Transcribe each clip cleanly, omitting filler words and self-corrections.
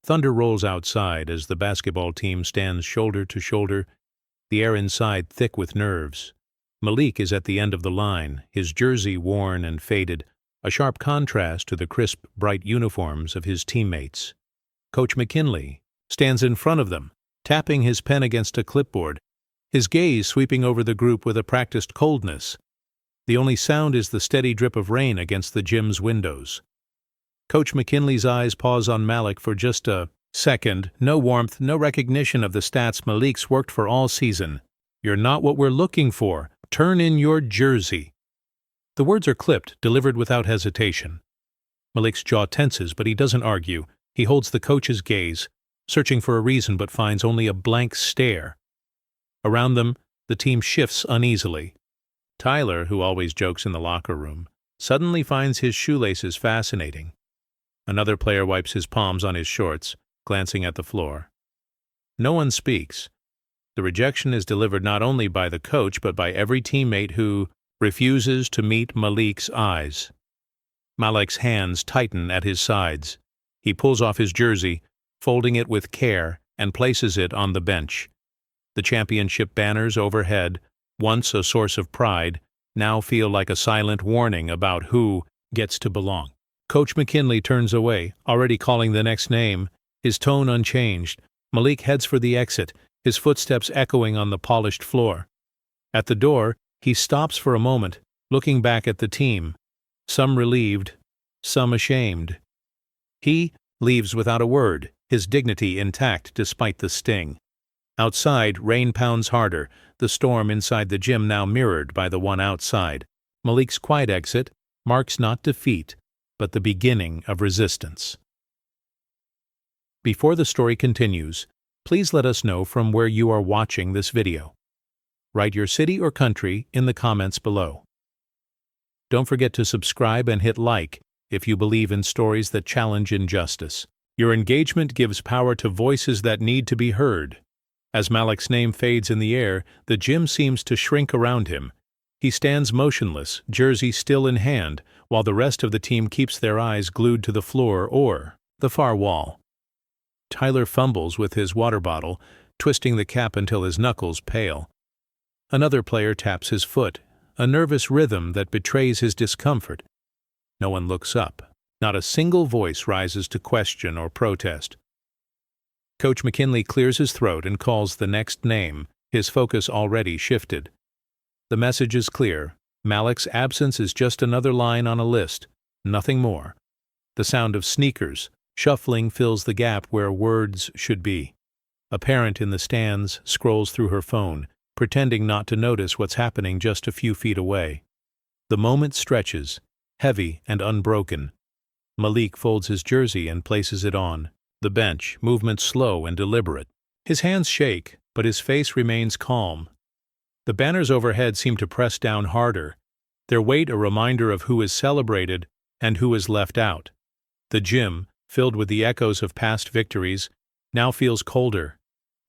Thunder rolls outside as the basketball team stands shoulder to shoulder, the air inside thick with nerves. Malik is at the end of the line, his jersey worn and faded, a sharp contrast to the crisp, bright uniforms of his teammates. Coach McKinley stands in front of them, tapping his pen against a clipboard, his gaze sweeping over the group with a practiced coldness. The only sound is the steady drip of rain against the gym's windows. Coach McKinley's eyes pause on Malik for just a second. No warmth, no recognition of the stats Malik's worked for all season. "You're not what we're looking for. Turn in your jersey." The words are clipped, delivered without hesitation. Malik's jaw tenses, but he doesn't argue. He holds the coach's gaze, searching for a reason but finds only a blank stare. Around them, the team shifts uneasily. Tyler, who always jokes in the locker room, suddenly finds his shoelaces fascinating. Another player wipes his palms on his shorts, glancing at the floor. No one speaks. The rejection is delivered not only by the coach but by every teammate who refuses to meet Malik's eyes. Malik's hands tighten at his sides. He pulls off his jersey, folding it with care, and places it on the bench. The championship banners overhead, once a source of pride, now feel like a silent warning about who gets to belong. Coach McKinley turns away, already calling the next name, his tone unchanged. Malik heads for the exit, his footsteps echoing on the polished floor. At the door, he stops for a moment, looking back at the team, some relieved, some ashamed. He leaves without a word, his dignity intact despite the sting. Outside, rain pounds harder, the storm inside the gym now mirrored by the one outside. Malik's quiet exit marks not defeat, but the beginning of resistance. Before the story continues, please let us know from where you are watching this video. Write your city or country in the comments below. Don't forget to subscribe and hit like if you believe in stories that challenge injustice. Your engagement gives power to voices that need to be heard. As Malik's name fades in the air, the gym seems to shrink around him. He stands motionless, jersey still in hand, while the rest of the team keeps their eyes glued to the floor or the far wall. Tyler fumbles with his water bottle, twisting the cap until his knuckles pale. Another player taps his foot, a nervous rhythm that betrays his discomfort. No one looks up. Not a single voice rises to question or protest. Coach McKinley clears his throat and calls the next name, his focus already shifted. The message is clear. Malik's absence is just another line on a list, nothing more. The sound of sneakers, shuffling fills the gap where words should be. A parent in the stands scrolls through her phone, pretending not to notice what's happening just a few feet away. The moment stretches, heavy and unbroken. Malik folds his jersey and places it on the bench, movement slow and deliberate. His hands shake, but his face remains calm. The banners overhead seem to press down harder, their weight a reminder of who is celebrated and who is left out. The gym, filled with the echoes of past victories, now feels colder,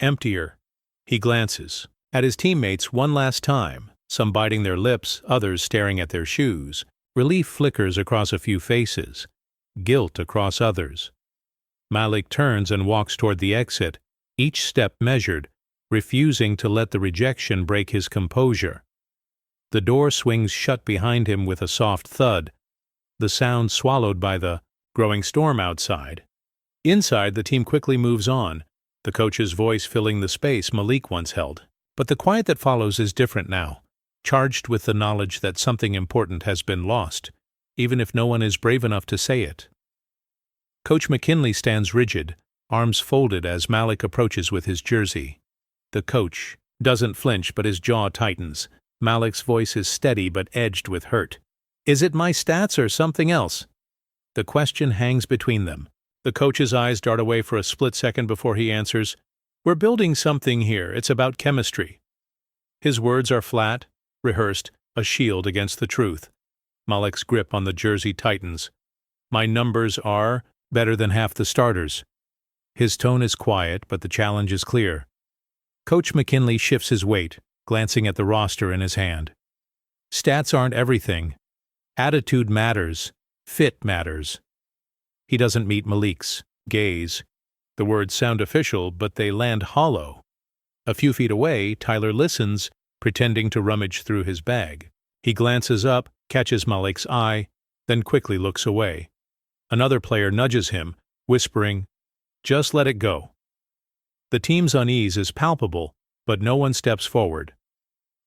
emptier. He glances at his teammates one last time, some biting their lips, others staring at their shoes. Relief flickers across a few faces, guilt across others. Malik turns and walks toward the exit, each step measured, refusing to let the rejection break his composure. The door swings shut behind him with a soft thud, the sound swallowed by the growing storm outside. Inside, the team quickly moves on, the coach's voice filling the space Malik once held. But the quiet that follows is different now, charged with the knowledge that something important has been lost, even if no one is brave enough to say it. Coach McKinley stands rigid, arms folded as Malik approaches with his jersey. The coach doesn't flinch, but his jaw tightens. Malik's voice is steady but edged with hurt. "Is it my stats or something else?" The question hangs between them. The coach's eyes dart away for a split second before he answers, "We're building something here. It's about chemistry." His words are flat, rehearsed, a shield against the truth. Malik's grip on the jersey tightens. "My numbers are better than half the starters." His tone is quiet, but the challenge is clear. Coach McKinley shifts his weight, glancing at the roster in his hand. Stats aren't everything. Attitude matters. Fit matters. He doesn't meet Malik's gaze. The words sound official, but they land hollow. A few feet away, Tyler listens, pretending to rummage through his bag. He glances up, catches Malik's eye, then quickly looks away. Another player nudges him, whispering, "Just let it go." The team's unease is palpable, but no one steps forward.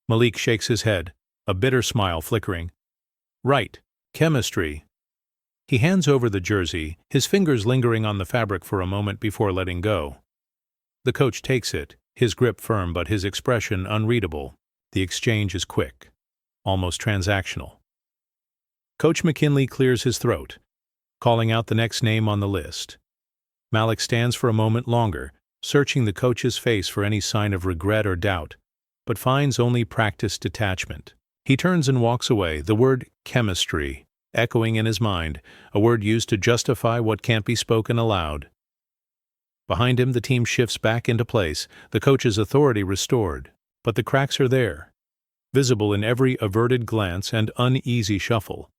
Malik shakes his head, a bitter smile flickering. Right, chemistry. He hands over the jersey, his fingers lingering on the fabric for a moment before letting go. The coach takes it, his grip firm but his expression unreadable. The exchange is quick, almost transactional. Coach McKinley clears his throat, calling out the next name on the list. Malik stands for a moment longer, searching the coach's face for any sign of regret or doubt, but finds only practiced detachment. He turns and walks away, the word chemistry echoing in his mind, a word used to justify what can't be spoken aloud. Behind him, the team shifts back into place, the coach's authority restored, but the cracks are there, visible in every averted glance and uneasy shuffle.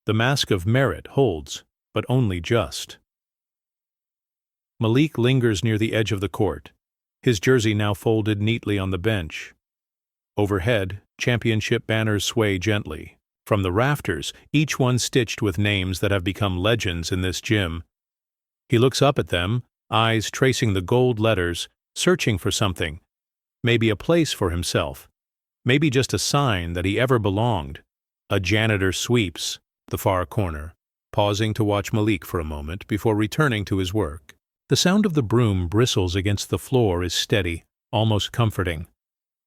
The mask of merit holds, but only just. Malik lingers near the edge of the court, his jersey now folded neatly on the bench. Overhead, championship banners sway gently. From the rafters, each one stitched with names that have become legends in this gym. He looks up at them, eyes tracing the gold letters, searching for something. Maybe a place for himself. Maybe just a sign that he ever belonged. A janitor sweeps the far corner, pausing to watch Malik for a moment before returning to his work. The sound of the broom bristles against the floor is steady, almost comforting.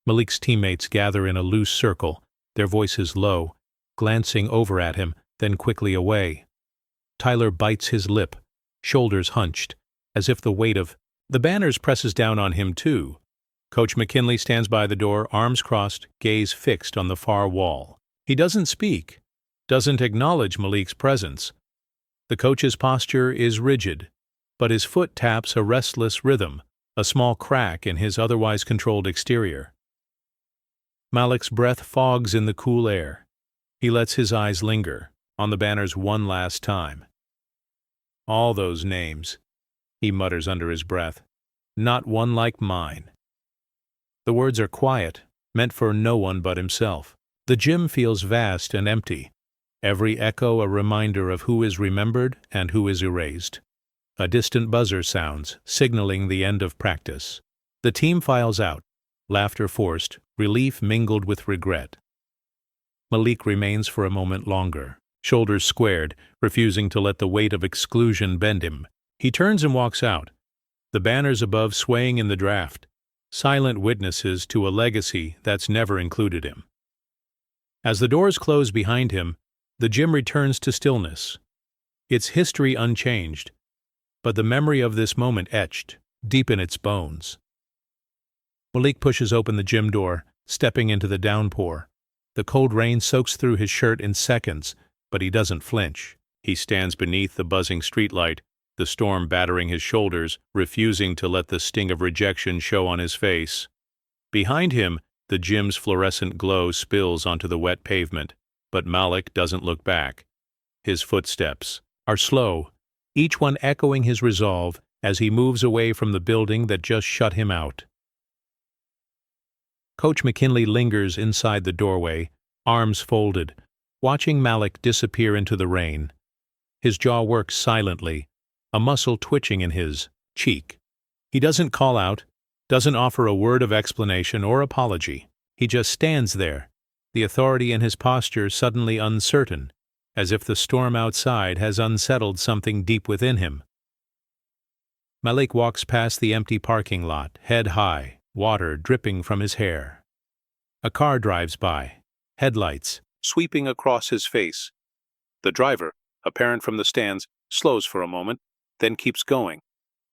Malik's teammates gather in a loose circle, their voices low, glancing over at him, then quickly away. Tyler bites his lip, shoulders hunched, as if the weight of the banners presses down on him too. Coach McKinley stands by the door, arms crossed, gaze fixed on the far wall. He doesn't speak, doesn't acknowledge Malik's presence. The coach's posture is rigid, but his foot taps a restless rhythm, a small crack in his otherwise controlled exterior. Malik's breath fogs in the cool air. He lets his eyes linger on the banners one last time. All those names, he mutters under his breath. Not one like mine. The words are quiet, meant for no one but himself. The gym feels vast and empty, every echo a reminder of who is remembered and who is erased. A distant buzzer sounds, signaling the end of practice. The team files out, laughter forced, relief mingled with regret. Malik remains for a moment longer, shoulders squared, refusing to let the weight of exclusion bend him. He turns and walks out, the banners above swaying in the draft, silent witnesses to a legacy that's never included him. As the doors close behind him, the gym returns to stillness, its history unchanged, but the memory of this moment etched deep in its bones. Malik pushes open the gym door, stepping into the downpour. The cold rain soaks through his shirt in seconds, but he doesn't flinch. He stands beneath the buzzing streetlight, the storm battering his shoulders, refusing to let the sting of rejection show on his face. Behind him, the gym's fluorescent glow spills onto the wet pavement, but Malik doesn't look back. His footsteps are slow, each one echoing his resolve as he moves away from the building that just shut him out. Coach McKinley lingers inside the doorway, arms folded, watching Malik disappear into the rain. His jaw works silently, a muscle twitching in his cheek. He doesn't call out, doesn't offer a word of explanation or apology. He just stands there, the authority in his posture suddenly uncertain, as if the storm outside has unsettled something deep within him. Malik walks past the empty parking lot, head high, water dripping from his hair. A car drives by, headlights sweeping across his face. The driver, apparent from the stands, slows for a moment, then keeps going,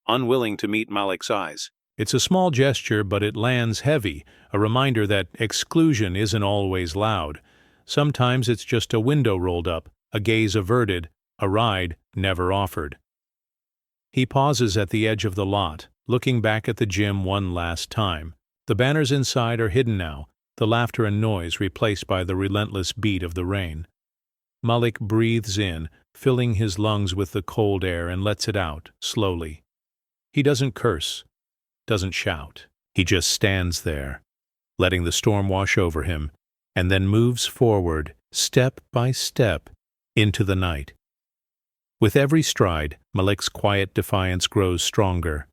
unwilling to meet Malik's eyes. It's a small gesture, but it lands heavy, a reminder that exclusion isn't always loud. Sometimes it's just a window rolled up, a gaze averted, a ride never offered. He pauses at the edge of the lot, looking back at the gym one last time. The banners inside are hidden now, the laughter and noise replaced by the relentless beat of the rain. Malik breathes in, filling his lungs with the cold air, and lets it out, slowly. He doesn't curse, doesn't shout. He just stands there, letting the storm wash over him, and then moves forward, step by step, into the night. With every stride, Malik's quiet defiance grows stronger.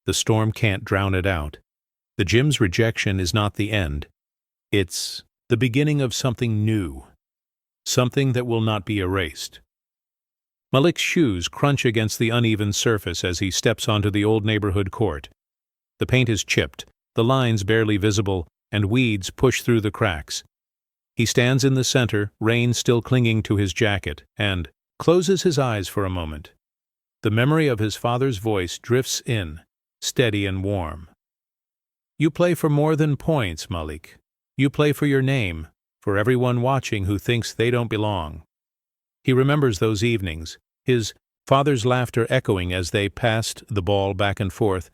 The storm can't drown it out. The gym's rejection is not the end. It's the beginning of something new, something that will not be erased. Malik's shoes crunch against the uneven surface as he steps onto the old neighborhood court. The paint is chipped, the lines barely visible, and weeds push through the cracks. He stands in the center, rain still clinging to his jacket, and closes his eyes for a moment. The memory of his father's voice drifts in, steady and warm. You play for more than points, Malik. You play for your name, for everyone watching who thinks they don't belong. He remembers those evenings, his father's laughter echoing as they passed the ball back and forth,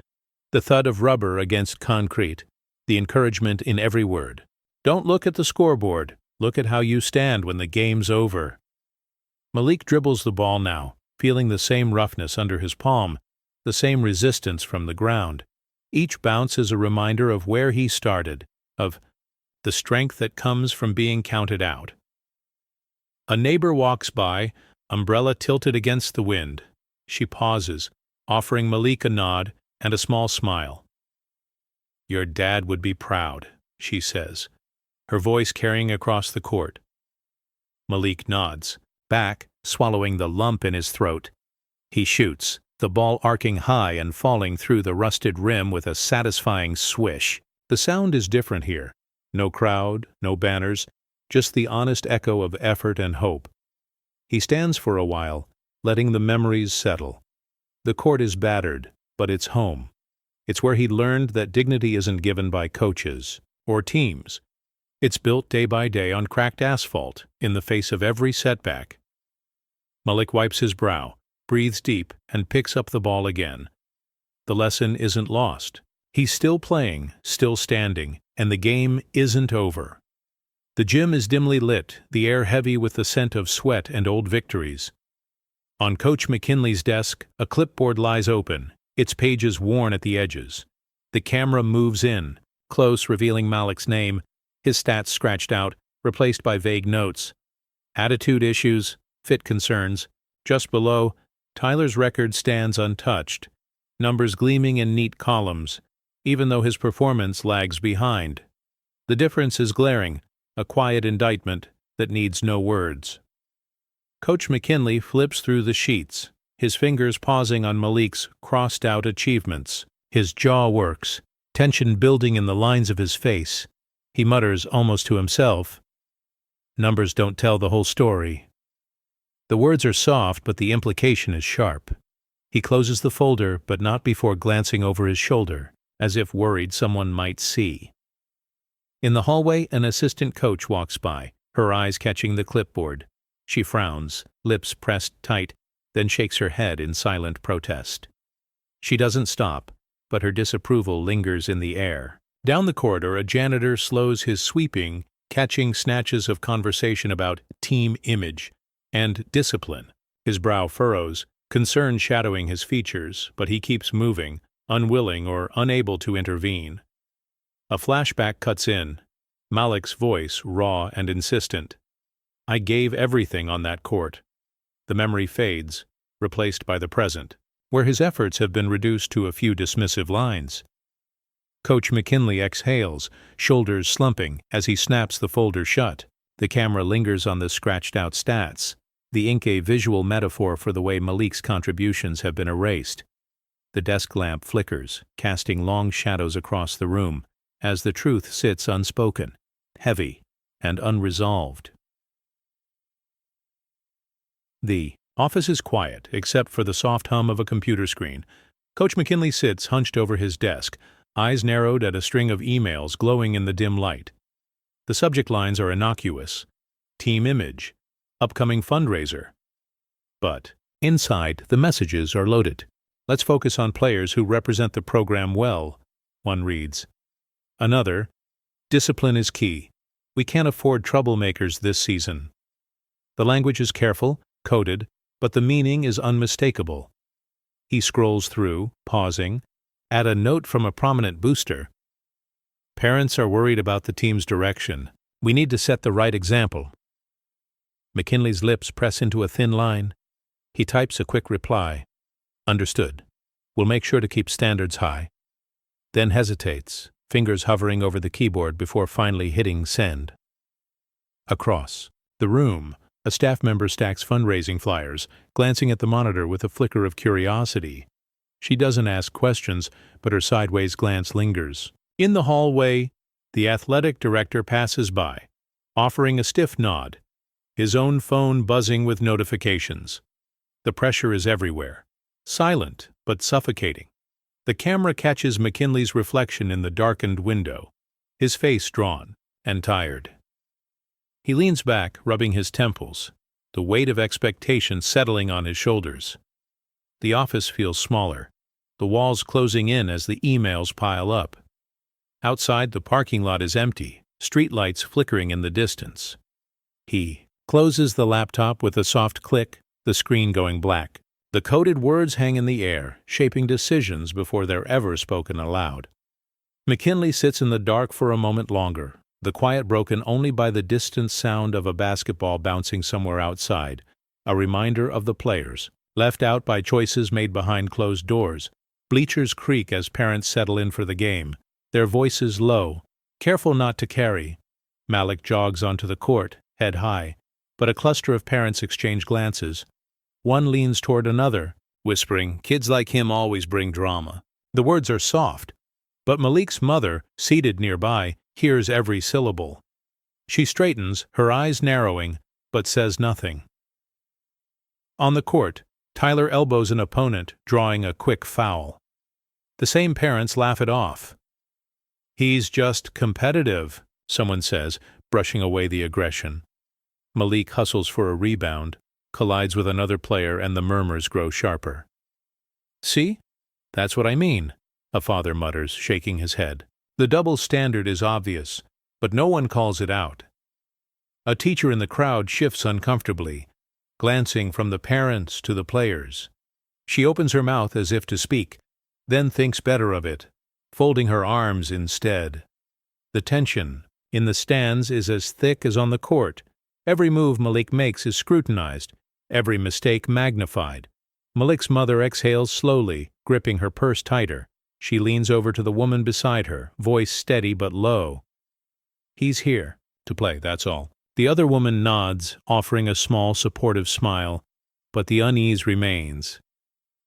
the thud of rubber against concrete, the encouragement in every word. Don't look at the scoreboard. Look at how you stand when the game's over. Malik dribbles the ball now, feeling the same roughness under his palm, the same resistance from the ground. Each bounce is a reminder of where he started, of the strength that comes from being counted out. A neighbor walks by, umbrella tilted against the wind. She pauses, offering Malik a nod and a small smile. Your dad would be proud, she says, her voice carrying across the court. Malik nods, back, swallowing the lump in his throat. He shoots, the ball arcing high and falling through the rusted rim with a satisfying swish. The sound is different here. No crowd, no banners, just the honest echo of effort and hope. He stands for a while, letting the memories settle. The court is battered, but it's home. It's where he learned that dignity isn't given by coaches or teams. It's built day by day on cracked asphalt, in the face of every setback. Malik wipes his brow, breathes deep, and picks up the ball again. The lesson isn't lost. He's still playing, still standing, and the game isn't over. The gym is dimly lit, the air heavy with the scent of sweat and old victories. On Coach McKinley's desk, a clipboard lies open, its pages worn at the edges. The camera moves in, close, revealing Malik's name, his stats scratched out, replaced by vague notes. Attitude issues, fit concerns. Just below, Tyler's record stands untouched, numbers gleaming in neat columns, even though his performance lags behind. The difference is glaring, a quiet indictment that needs no words. Coach McKinley flips through the sheets, his fingers pausing on Malik's crossed-out achievements. His jaw works, tension building in the lines of his face. He mutters almost to himself, "Numbers don't tell the whole story." The words are soft, but the implication is sharp. He closes the folder, but not before glancing over his shoulder, as if worried someone might see. In the hallway, an assistant coach walks by, her eyes catching the clipboard. She frowns, lips pressed tight, then shakes her head in silent protest. She doesn't stop, but her disapproval lingers in the air. Down the corridor, a janitor slows his sweeping, catching snatches of conversation about team image and discipline. His brow furrows, concern shadowing his features, but he keeps moving, unwilling or unable to intervene. A flashback cuts in, Malik's voice raw and insistent. I gave everything on that court. The memory fades, replaced by the present, where his efforts have been reduced to a few dismissive lines. Coach McKinley exhales, shoulders slumping as he snaps the folder shut. The camera lingers on the scratched-out stats, the ink a visual metaphor for the way Malik's contributions have been erased. The desk lamp flickers, casting long shadows across the room, as the truth sits unspoken, heavy, and unresolved. The office is quiet, except for the soft hum of a computer screen. Coach McKinley sits hunched over his desk, eyes narrowed at a string of emails glowing in the dim light. The subject lines are innocuous. Team image. Upcoming fundraiser. But inside, the messages are loaded. Let's focus on players who represent the program well, one reads. Another, discipline is key. We can't afford troublemakers this season. The language is careful, coded, but the meaning is unmistakable. He scrolls through, pausing, at a note from a prominent booster. Parents are worried about the team's direction. We need to set the right example. McKinley's lips press into a thin line. He types a quick reply. Understood. We'll make sure to keep standards high. Then hesitates, fingers hovering over the keyboard before finally hitting send. Across the room, a staff member stacks fundraising flyers, glancing at the monitor with a flicker of curiosity. She doesn't ask questions, but her sideways glance lingers. In the hallway, the athletic director passes by, offering a stiff nod, his own phone buzzing with notifications. The pressure is everywhere, silent but suffocating. The camera catches McKinley's reflection in the darkened window, his face drawn and tired. He leans back, rubbing his temples, the weight of expectation settling on his shoulders. The office feels smaller, the walls closing in as the emails pile up. Outside, the parking lot is empty, streetlights flickering in the distance. He closes the laptop with a soft click, the screen going black. The coded words hang in the air, shaping decisions before they're ever spoken aloud. McKinley sits in the dark for a moment longer, the quiet broken only by the distant sound of a basketball bouncing somewhere outside, a reminder of the players, left out by choices made behind closed doors. Bleachers creak as parents settle in for the game, their voices low, careful not to carry. Malik jogs onto the court, head high, but a cluster of parents exchange glances. One leans toward another, whispering, "Kids like him always bring drama." The words are soft, but Malik's mother, seated nearby, hears every syllable. She straightens, her eyes narrowing, but says nothing. On the court, Tyler elbows an opponent, drawing a quick foul. The same parents laugh it off. "He's just competitive," someone says, brushing away the aggression. Malik hustles for a rebound, collides with another player, and the murmurs grow sharper. "See? That's what I mean," a father mutters, shaking his head. The double standard is obvious, but no one calls it out. A teacher in the crowd shifts uncomfortably, glancing from the parents to the players. She opens her mouth as if to speak, then thinks better of it, folding her arms instead. The tension in the stands is as thick as on the court. Every move Malik makes is scrutinized, every mistake magnified. Malik's mother exhales slowly, gripping her purse tighter. She leans over to the woman beside her, voice steady but low. "He's here to play, that's all." The other woman nods, offering a small supportive smile, but the unease remains.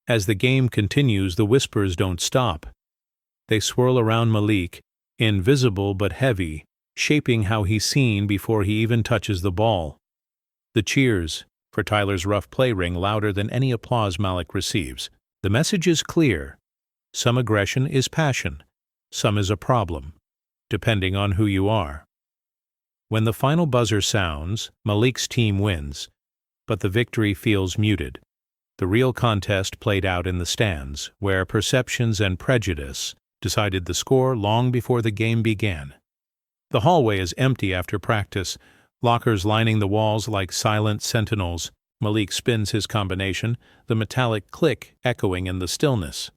As the game continues, the whispers don't stop. They swirl around Malik, invisible but heavy, shaping how he's seen before he even touches the ball. The cheers for Tyler's rough play ring louder than any applause Malik receives. The message is clear. Some aggression is passion, some is a problem, depending on who you are. When the final buzzer sounds, Malik's team wins, but the victory feels muted. The real contest played out in the stands, where perceptions and prejudice decided the score long before the game began. The hallway is empty after practice, lockers lining the walls like silent sentinels. Malik spins his combination, the metallic click echoing in the stillness.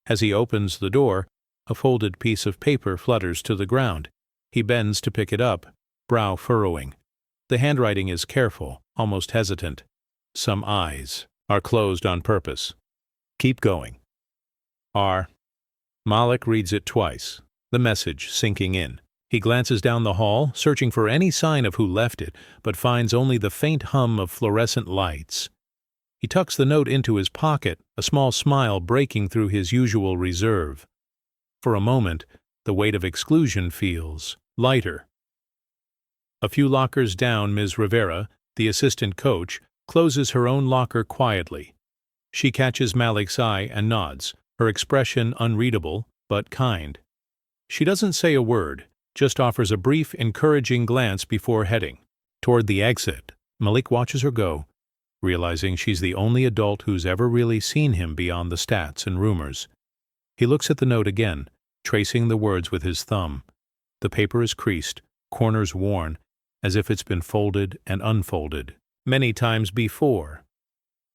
As he opens the door, a folded piece of paper flutters to the ground. He bends to pick it up, brow furrowing. The handwriting is careful, almost hesitant. Some eyes are closed on purpose. "Keep going." R. Malik reads it twice, the message sinking in. He glances down the hall, searching for any sign of who left it, but finds only the faint hum of fluorescent lights. He tucks the note into his pocket, a small smile breaking through his usual reserve. For a moment, the weight of exclusion feels lighter. A few lockers down, Ms. Rivera, the assistant coach, closes her own locker quietly. She catches Malik's eye and nods, her expression unreadable, but kind. She doesn't say a word, just offers a brief, encouraging glance before heading. Toward the exit, Malik watches her go, realizing she's the only adult who's ever really seen him beyond the stats and rumors. He looks at the note again, tracing the words with his thumb. The paper is creased, corners worn, as if it's been folded and unfolded many times before.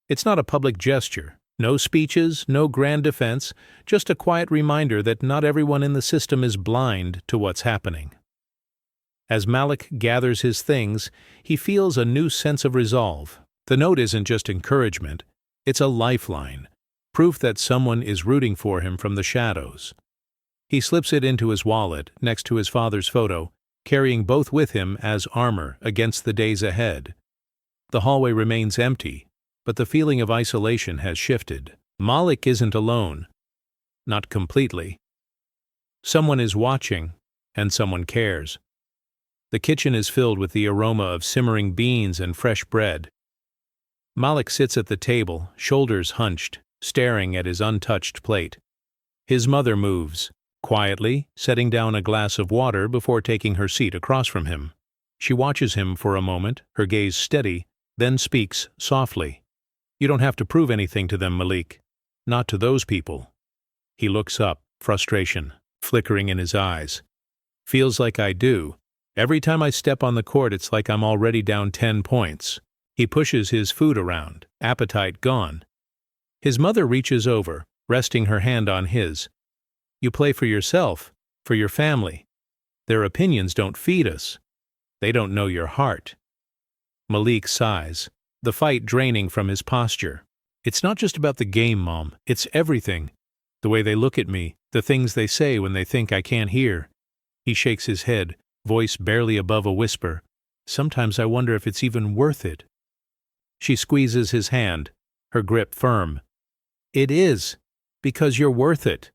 It's not a public gesture, No speeches, no grand defense, just a quiet reminder that not everyone in the system is blind to what's happening. As Malik gathers his things, he feels a new sense of resolve. The note isn't just encouragement, it's a lifeline, proof that someone is rooting for him from the shadows. He slips it into his wallet next to his father's photo, carrying both with him as armor against the days ahead. The hallway remains empty, but the feeling of isolation has shifted. Malik isn't alone. Not completely. Someone is watching, and someone cares. The kitchen is filled with the aroma of simmering beans and fresh bread. Malik sits at the table, shoulders hunched, staring at his untouched plate. His mother moves, quietly setting down a glass of water before taking her seat across from him. She watches him for a moment, her gaze steady, then speaks softly. "You don't have to prove anything to them, Malik. Not to those people." He looks up, frustration flickering in his eyes. "Feels like I do. Every time I step on the court, it's like I'm already down 10 points. He pushes his food around, appetite gone. His mother reaches over, resting her hand on his. "You play for yourself, for your family. Their opinions don't feed us. They don't know your heart." Malik sighs, the fight draining from his posture. "It's not just about the game, Mom. It's everything. The way they look at me, the things they say when they think I can't hear." He shakes his head, voice barely above a whisper. "Sometimes I wonder if it's even worth it." She squeezes his hand, her grip firm. "It is, because you're worth it.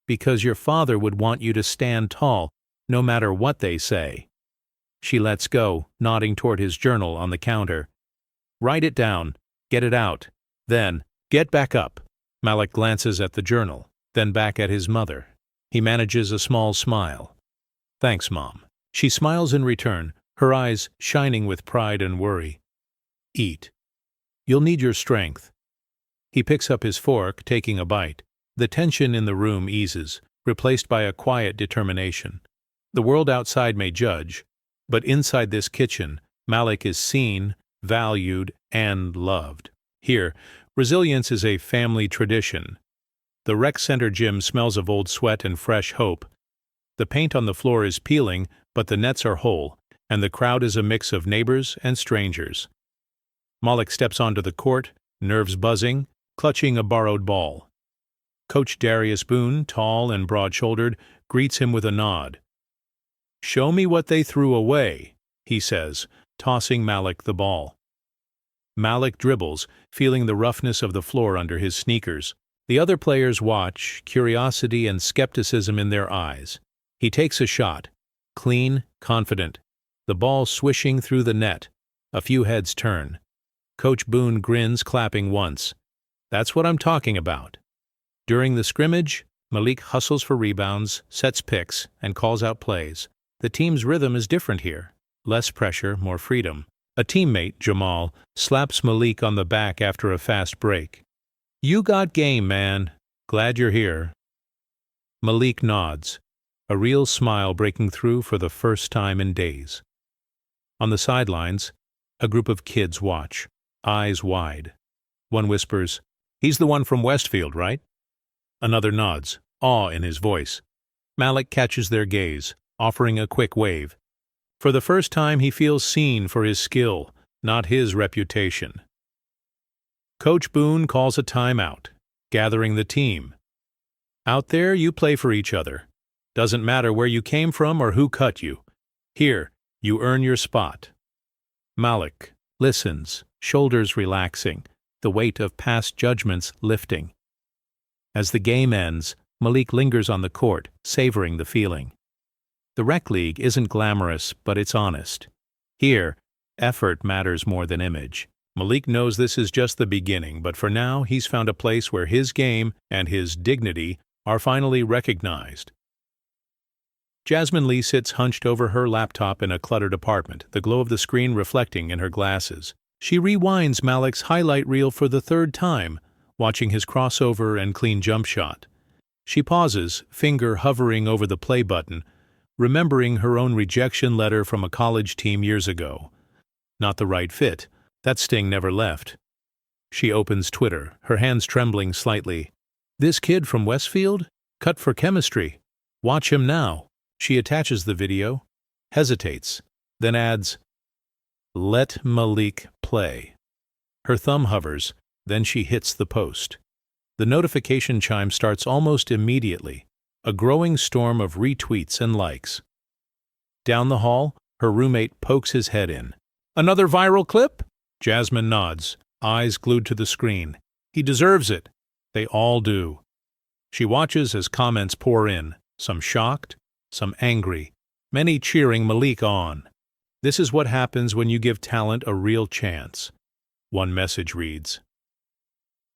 Because your father would want you to stand tall, no matter what they say." She lets go, nodding toward his journal on the counter. "Write it down, get it out. Then, get back up." Malik glances at the journal, then back at his mother. He manages a small smile. "Thanks, Mom." She smiles in return, her eyes shining with pride and worry. "Eat. You'll need your strength." He picks up his fork, taking a bite. The tension in the room eases, replaced by a quiet determination. The world outside may judge, but inside this kitchen, Malik is seen, valued, and loved. Here, resilience is a family tradition. The rec center gym smells of old sweat and fresh hope. The paint on the floor is peeling, but the nets are whole, and the crowd is a mix of neighbors and strangers. Malik steps onto the court, nerves buzzing, clutching a borrowed ball. Coach Darius Boone, tall and broad-shouldered, greets him with a nod. "Show me what they threw away," he says, tossing Malik the ball. Malik dribbles, feeling the roughness of the floor under his sneakers. The other players watch, curiosity and skepticism in their eyes. He takes a shot, clean, confident, the ball swishing through the net. A few heads turn. Coach Boone grins, clapping once. "That's what I'm talking about." During the scrimmage, Malik hustles for rebounds, sets picks, and calls out plays. The team's rhythm is different here. Less pressure, more freedom. A teammate, Jamal, slaps Malik on the back after a fast break. "You got game, man. Glad you're here." Malik nods, a real smile breaking through for the first time in days. On the sidelines, a group of kids watch, eyes wide. One whispers, "He's the one from Westfield, right?" Another nods, awe in his voice. Malik catches their gaze, offering a quick wave. For the first time, he feels seen for his skill, not his reputation. Coach Boone calls a timeout, gathering the team. "Out there, you play for each other. Doesn't matter where you came from or who cut you. Here, you earn your spot." Malik listens, shoulders relaxing, the weight of past judgments lifting. As the game ends, Malik lingers on the court, savoring the feeling. The rec league isn't glamorous, but it's honest. Here, effort matters more than image. Malik knows this is just the beginning, but for now he's found a place where his game and his dignity are finally recognized. Jasmine Lee sits hunched over her laptop in a cluttered apartment, the glow of the screen reflecting in her glasses. She rewinds Malik's highlight reel for the third time, watching his crossover and clean jump shot. She pauses, finger hovering over the play button, remembering her own rejection letter from a college team years ago. Not the right fit. That sting never left. She opens Twitter, her hands trembling slightly. This kid from Westfield? Cut for chemistry. Watch him now. She attaches the video, hesitates, then adds, "Let Malik play." Her thumb hovers, then she hits the post. The notification chime starts almost immediately, a growing storm of retweets and likes. Down the hall, her roommate pokes his head in. "Another viral clip?" Jasmine nods, eyes glued to the screen. "He deserves it." They all do. She watches as comments pour in, some shocked, some angry, many cheering Malik on. This is what happens when you give talent a real chance. One message reads.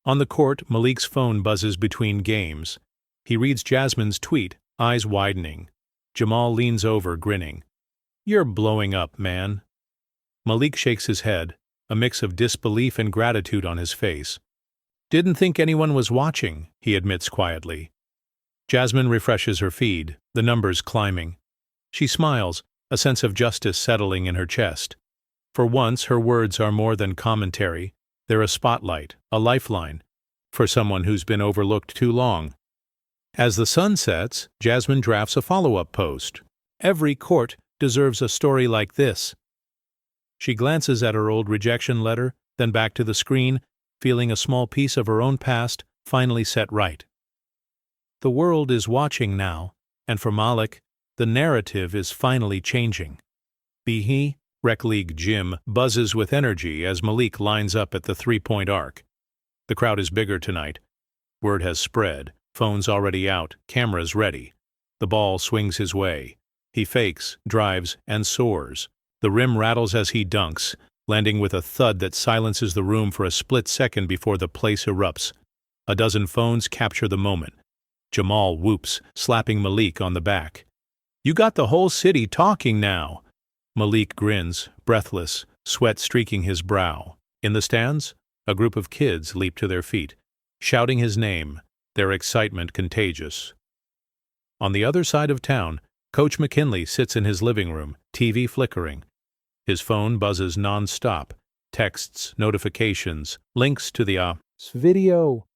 On the court, Malik's phone buzzes between games. He reads Jasmine's tweet, eyes widening. Jamal leans over, grinning. "You're blowing up, man." Malik shakes his head, a mix of disbelief and gratitude on his face. "Didn't think anyone was watching," he admits quietly. Jasmine refreshes her feed, the numbers climbing. She smiles, a sense of justice settling in her chest. For once, her words are more than commentary. They're a spotlight, a lifeline, for someone who's been overlooked too long. As the sun sets, Jasmine drafts a follow-up post. Every court deserves a story like this. She glances at her old rejection letter, then back to the screen, feeling a small piece of her own past finally set right. The world is watching now, and for Malik, the narrative is finally changing. He, Rec League Jim, buzzes with energy as Malik lines up at the three-point arc. The crowd is bigger tonight. Word has spread, phones already out, cameras ready. The ball swings his way. He fakes, drives, and soars. The rim rattles as he dunks, landing with a thud that silences the room for a split second before the place erupts. A dozen phones capture the moment. Jamal whoops, slapping Malik on the back. "You got the whole city talking now." Malik grins, breathless, sweat streaking his brow. In the stands, a group of kids leap to their feet, shouting his name, their excitement contagious. On the other side of town, Coach McKinley sits in his living room, TV flickering. His phone buzzes non-stop, texts, notifications, links to the video.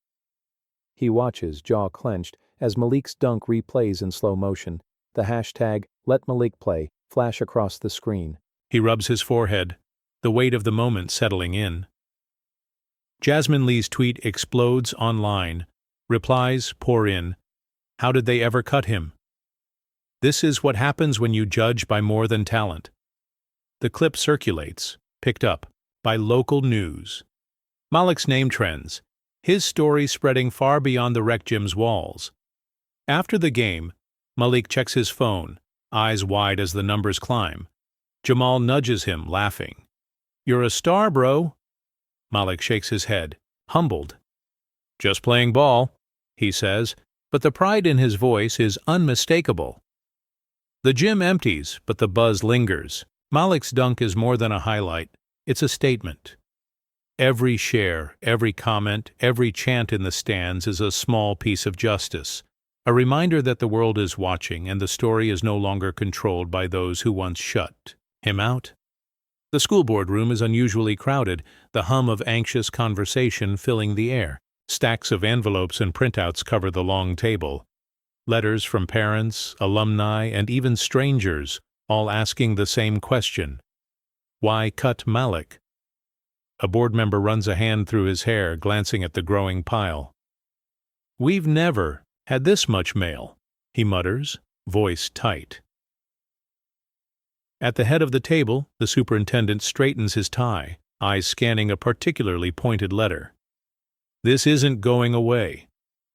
He watches, jaw clenched, as Malik's dunk replays in slow motion. The hashtag, "Let Malik play," flash across the screen. He rubs his forehead, the weight of the moment settling in. Jasmine Lee's tweet explodes online. Replies pour in. How did they ever cut him? This is what happens when you judge by more than talent. The clip circulates, picked up, by local news. Malik's name trends, his story spreading far beyond the rec gym's walls. After the game, Malik checks his phone, eyes wide as the numbers climb. Jamal nudges him, laughing. "You're a star, bro." Malik shakes his head, humbled. "Just playing ball," he says, but the pride in his voice is unmistakable. The gym empties, but the buzz lingers. Malik's dunk is more than a highlight. It's a statement. Every share, every comment, every chant in the stands is a small piece of justice. A reminder that the world is watching and the story is no longer controlled by those who once shut him out. The school board room is unusually crowded, the hum of anxious conversation filling the air. Stacks of envelopes and printouts cover the long table. Letters from parents, alumni, and even strangers, all asking the same question. Why cut Malik? A board member runs a hand through his hair, glancing at the growing pile. "We've never had this much mail," he mutters, voice tight. At the head of the table, the superintendent straightens his tie, eyes scanning a particularly pointed letter. "This isn't going away,"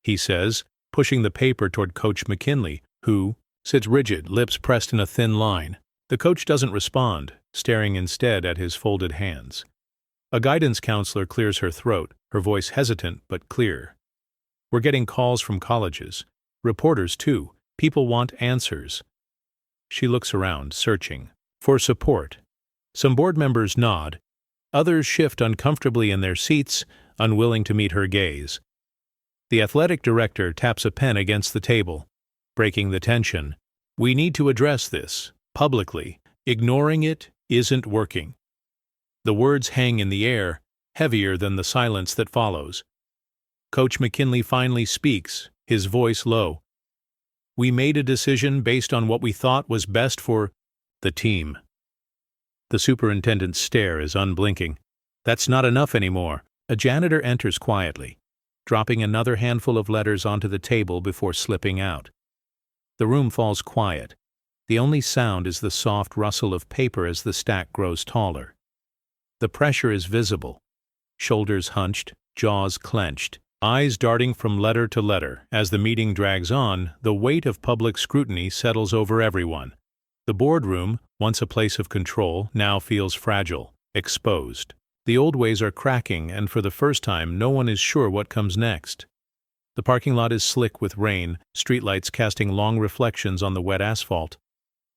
he says, pushing the paper toward Coach McKinley, who sits rigid, lips pressed in a thin line. The coach doesn't respond, staring instead at his folded hands. A guidance counselor clears her throat, her voice hesitant but clear. "We're getting calls from colleges. Reporters, too. People want answers." She looks around, searching for support. Some board members nod. Others shift uncomfortably in their seats, unwilling to meet her gaze. The athletic director taps a pen against the table, breaking the tension. "We need to address this, publicly. Ignoring it isn't working." The words hang in the air, heavier than the silence that follows. Coach McKinley finally speaks, his voice low. "We made a decision based on what we thought was best for the team." The superintendent's stare is unblinking. That's not enough anymore. A janitor enters quietly, dropping another handful of letters onto the table before slipping out. The room falls quiet. The only sound is the soft rustle of paper as the stack grows taller. The pressure is visible. Shoulders hunched, jaws clenched, eyes darting from letter to letter. As the meeting drags on, the weight of public scrutiny settles over everyone. The boardroom, once a place of control, now feels fragile, exposed. The old ways are cracking, and for the first time, no one is sure what comes next. The parking lot is slick with rain, streetlights casting long reflections on the wet asphalt.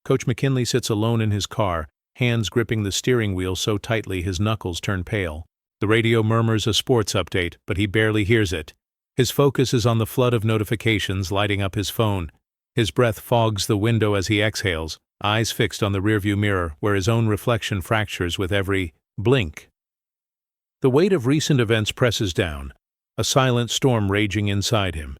Coach McKinley sits alone in his car, hands gripping the steering wheel so tightly his knuckles turn pale. The radio murmurs a sports update, but he barely hears it. His focus is on the flood of notifications lighting up his phone. His breath fogs the window as he exhales, eyes fixed on the rearview mirror, where his own reflection fractures with every blink. The weight of recent events presses down, a silent storm raging inside him.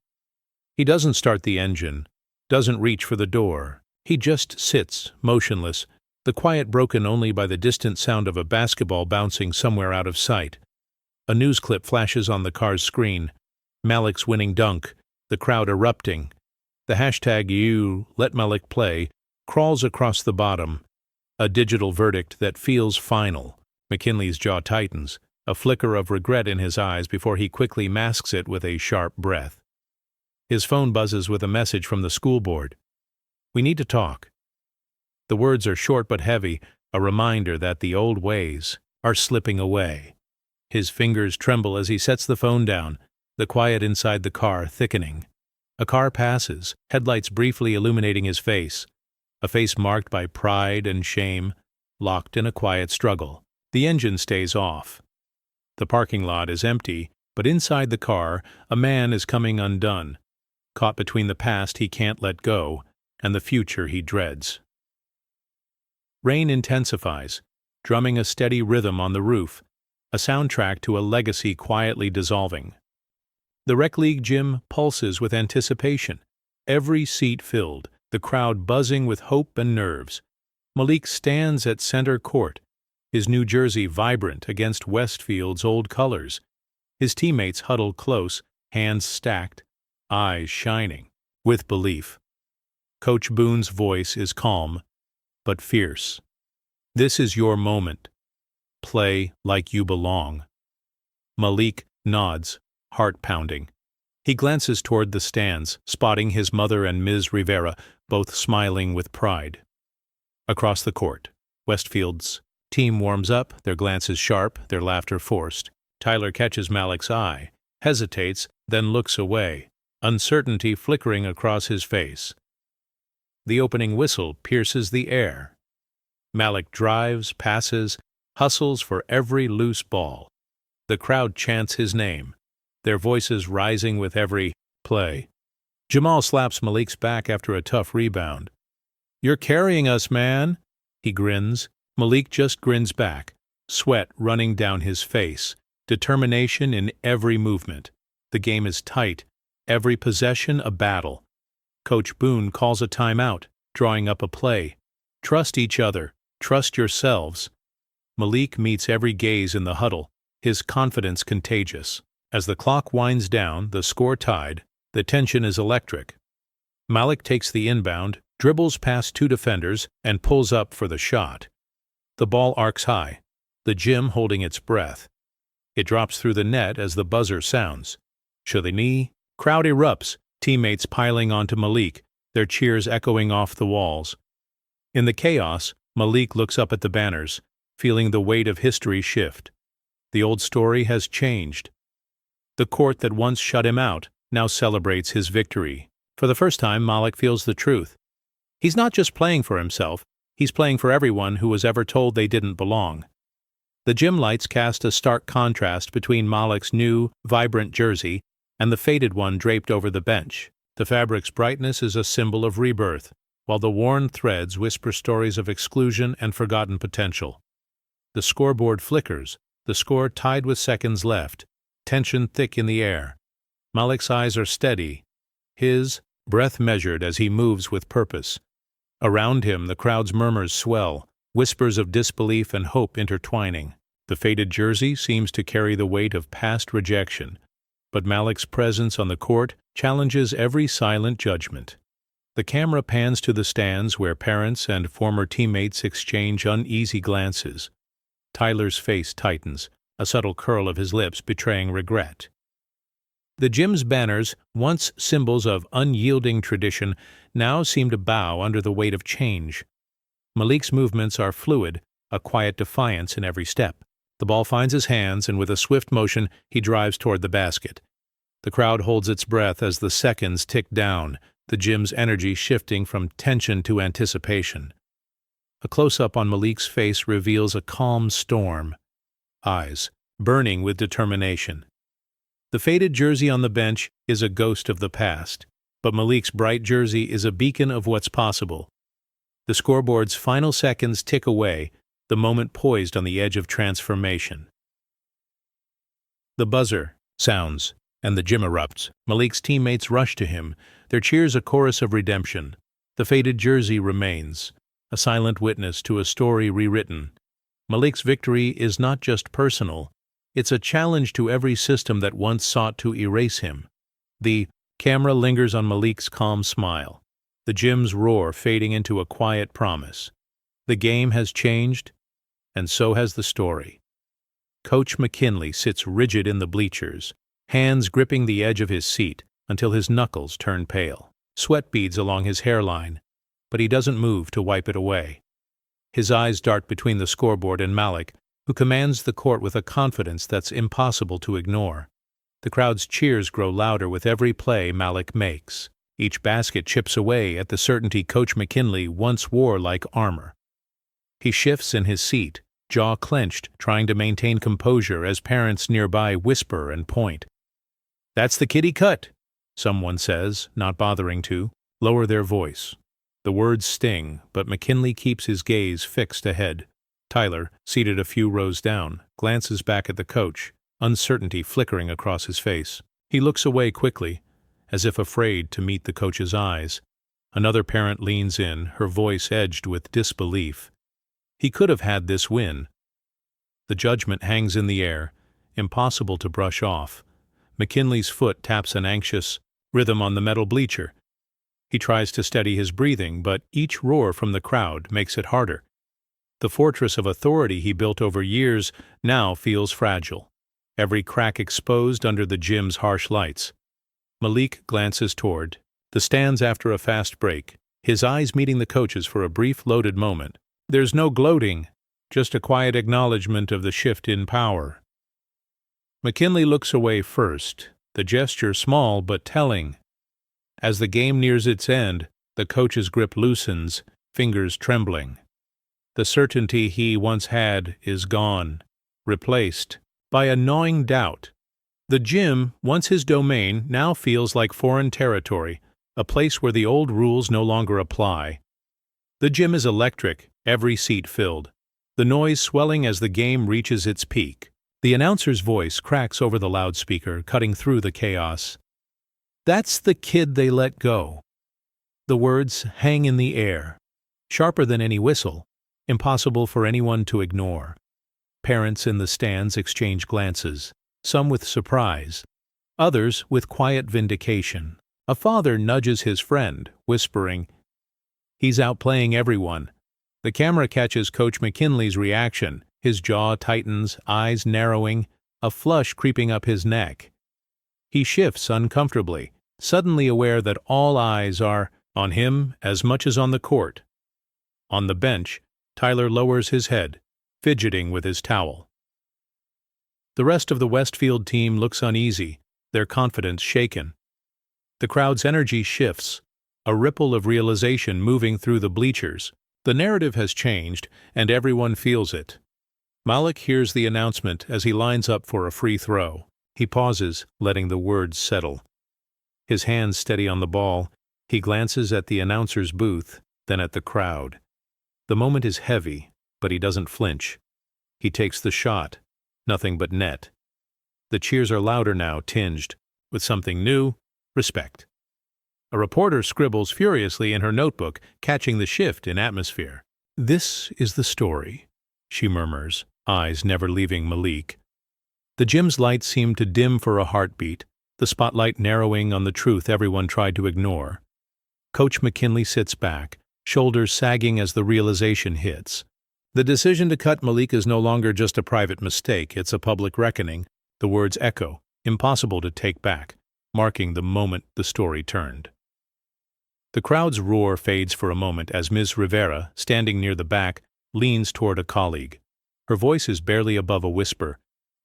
He doesn't start the engine, doesn't reach for the door. He just sits, motionless, the quiet broken only by the distant sound of a basketball bouncing somewhere out of sight. A news clip flashes on the car's screen. Malik's winning dunk, the crowd erupting. The hashtag #let Malik play crawls across the bottom, a digital verdict that feels final. McKinley's jaw tightens, a flicker of regret in his eyes before he quickly masks it with a sharp breath. His phone buzzes with a message from the school board. "We need to talk." The words are short but heavy, a reminder that the old ways are slipping away. His fingers tremble as he sets the phone down, the quiet inside the car thickening. A car passes, headlights briefly illuminating his face, a face marked by pride and shame, locked in a quiet struggle. The engine stays off. The parking lot is empty, but inside the car, a man is coming undone, caught between the past he can't let go and the future he dreads. Rain intensifies, drumming a steady rhythm on the roof, a soundtrack to a legacy quietly dissolving. The rec league gym pulses with anticipation, every seat filled, the crowd buzzing with hope and nerves. Malik stands at center court, his new jersey vibrant against Westfield's old colors. His teammates huddle close, hands stacked, eyes shining with belief. Coach Boone's voice is calm, but fierce. "This is your moment. Play like you belong." Malik nods, heart pounding. He glances toward the stands, spotting his mother and Ms. Rivera, both smiling with pride. Across the court, Westfield's team warms up, their glances sharp, their laughter forced. Tyler catches Malik's eye, hesitates, then looks away, uncertainty flickering across his face. The opening whistle pierces the air. Malik drives, passes, hustles for every loose ball. The crowd chants his name, their voices rising with every play. Jamal slaps Malik's back after a tough rebound. "You're carrying us, man." He grins. Malik just grins back, sweat running down his face, determination in every movement. The game is tight, every possession a battle. Coach Boone calls a timeout, drawing up a play. "Trust each other, trust yourselves." Malik meets every gaze in the huddle, his confidence contagious. As the clock winds down, the score tied, the tension is electric. Malik takes the inbound, dribbles past two defenders, and pulls up for the shot. The ball arcs high, the gym holding its breath. It drops through the net as the buzzer sounds. Shulini, crowd erupts, teammates piling onto Malik, their cheers echoing off the walls. In the chaos, Malik looks up at the banners, feeling the weight of history shift. The old story has changed. The court that once shut him out now celebrates his victory. For the first time, Malik feels the truth. He's not just playing for himself, he's playing for everyone who was ever told they didn't belong. The gym lights cast a stark contrast between Malik's new, vibrant jersey and the faded one draped over the bench. The fabric's brightness is a symbol of rebirth, while the worn threads whisper stories of exclusion and forgotten potential. The scoreboard flickers, The score tied with seconds left, tension thick in the air. Malik's eyes are steady, his breath measured as he moves with purpose. Around him, the crowd's murmurs swell, whispers of disbelief and hope intertwining. The faded jersey seems to carry the weight of past rejection, but Malik's presence on the court challenges every silent judgment. The camera pans to the stands where parents and former teammates exchange uneasy glances. Tyler's face tightens, a subtle curl of his lips betraying regret. The gym's banners, once symbols of unyielding tradition, now seem to bow under the weight of change. Malik's movements are fluid, a quiet defiance in every step. The ball finds his hands, and with a swift motion, he drives toward the basket. The crowd holds its breath as the seconds tick down, the gym's energy shifting from tension to anticipation. A close-up on Malik's face reveals a calm storm, eyes burning with determination. The faded jersey on the bench is a ghost of the past, but Malik's bright jersey is a beacon of what's possible. The scoreboard's final seconds tick away, the moment poised on the edge of transformation. The buzzer sounds, and the gym erupts. Malik's teammates rush to him, their cheers a chorus of redemption. The faded jersey remains, a silent witness to a story rewritten. Malik's victory is not just personal, it's a challenge to every system that once sought to erase him. The camera lingers on Malik's calm smile, the gym's roar fading into a quiet promise. The game has changed, and so has the story. Coach McKinley sits rigid in the bleachers, hands gripping the edge of his seat until his knuckles turn pale. Sweat beads along his hairline, but he doesn't move to wipe it away. His eyes dart between the scoreboard and Malik, who commands the court with a confidence that's impossible to ignore. The crowd's cheers grow louder with every play Malik makes. Each basket chips away at the certainty Coach McKinley once wore like armor. He shifts in his seat, jaw clenched, trying to maintain composure as parents nearby whisper and point. "That's the kid he cut," someone says, not bothering to lower their voice. The words sting, but McKinley keeps his gaze fixed ahead. Tyler, seated a few rows down, glances back at the coach, uncertainty flickering across his face. He looks away quickly, as if afraid to meet the coach's eyes. Another parent leans in, her voice edged with disbelief. He could have had this win. The judgment hangs in the air, impossible to brush off. McKinley's foot taps an anxious rhythm on the metal bleacher. He tries to steady his breathing, but each roar from the crowd makes it harder. The fortress of authority he built over years now feels fragile, every crack exposed under the gym's harsh lights. Malik glances toward the stands after a fast break, his eyes meeting the coach's for a brief loaded moment. There's no gloating, just a quiet acknowledgement of the shift in power. McKinley looks away first, the gesture small but telling. As the game nears its end, the coach's grip loosens, fingers trembling. The certainty he once had is gone, replaced by a gnawing doubt. The gym, once his domain, now feels like foreign territory, a place where the old rules no longer apply. The gym is electric, every seat filled, the noise swelling as the game reaches its peak. The announcer's voice cracks over the loudspeaker, cutting through the chaos. "That's the kid they let go." The words hang in the air, sharper than any whistle, impossible for anyone to ignore. Parents in the stands exchange glances, some with surprise, others with quiet vindication. A father nudges his friend, whispering, "He's outplaying everyone." The camera catches Coach McKinley's reaction. His jaw tightens, eyes narrowing, a flush creeping up his neck. He shifts uncomfortably, suddenly aware that all eyes are on him as much as on the court. On the bench, Tyler lowers his head, fidgeting with his towel. The rest of the Westfield team looks uneasy, their confidence shaken. The crowd's energy shifts, a ripple of realization moving through the bleachers. The narrative has changed, and everyone feels it. Malik hears the announcement as he lines up for a free throw. He pauses, letting the words settle. His hands steady on the ball, he glances at the announcer's booth, then at the crowd. The moment is heavy, but he doesn't flinch. He takes the shot, nothing but net. The cheers are louder now, tinged with something new, respect. A reporter scribbles furiously in her notebook, catching the shift in atmosphere. "This is the story," she murmurs, eyes never leaving Malik. The gym's lights seem to dim for a heartbeat, the spotlight narrowing on the truth everyone tried to ignore. Coach McKinley sits back, shoulders sagging as the realization hits. The decision to cut Malik is no longer just a private mistake, it's a public reckoning. The words echo, impossible to take back, marking the moment the story turned. The crowd's roar fades for a moment as Ms. Rivera, standing near the back, leans toward a colleague. Her voice is barely above a whisper,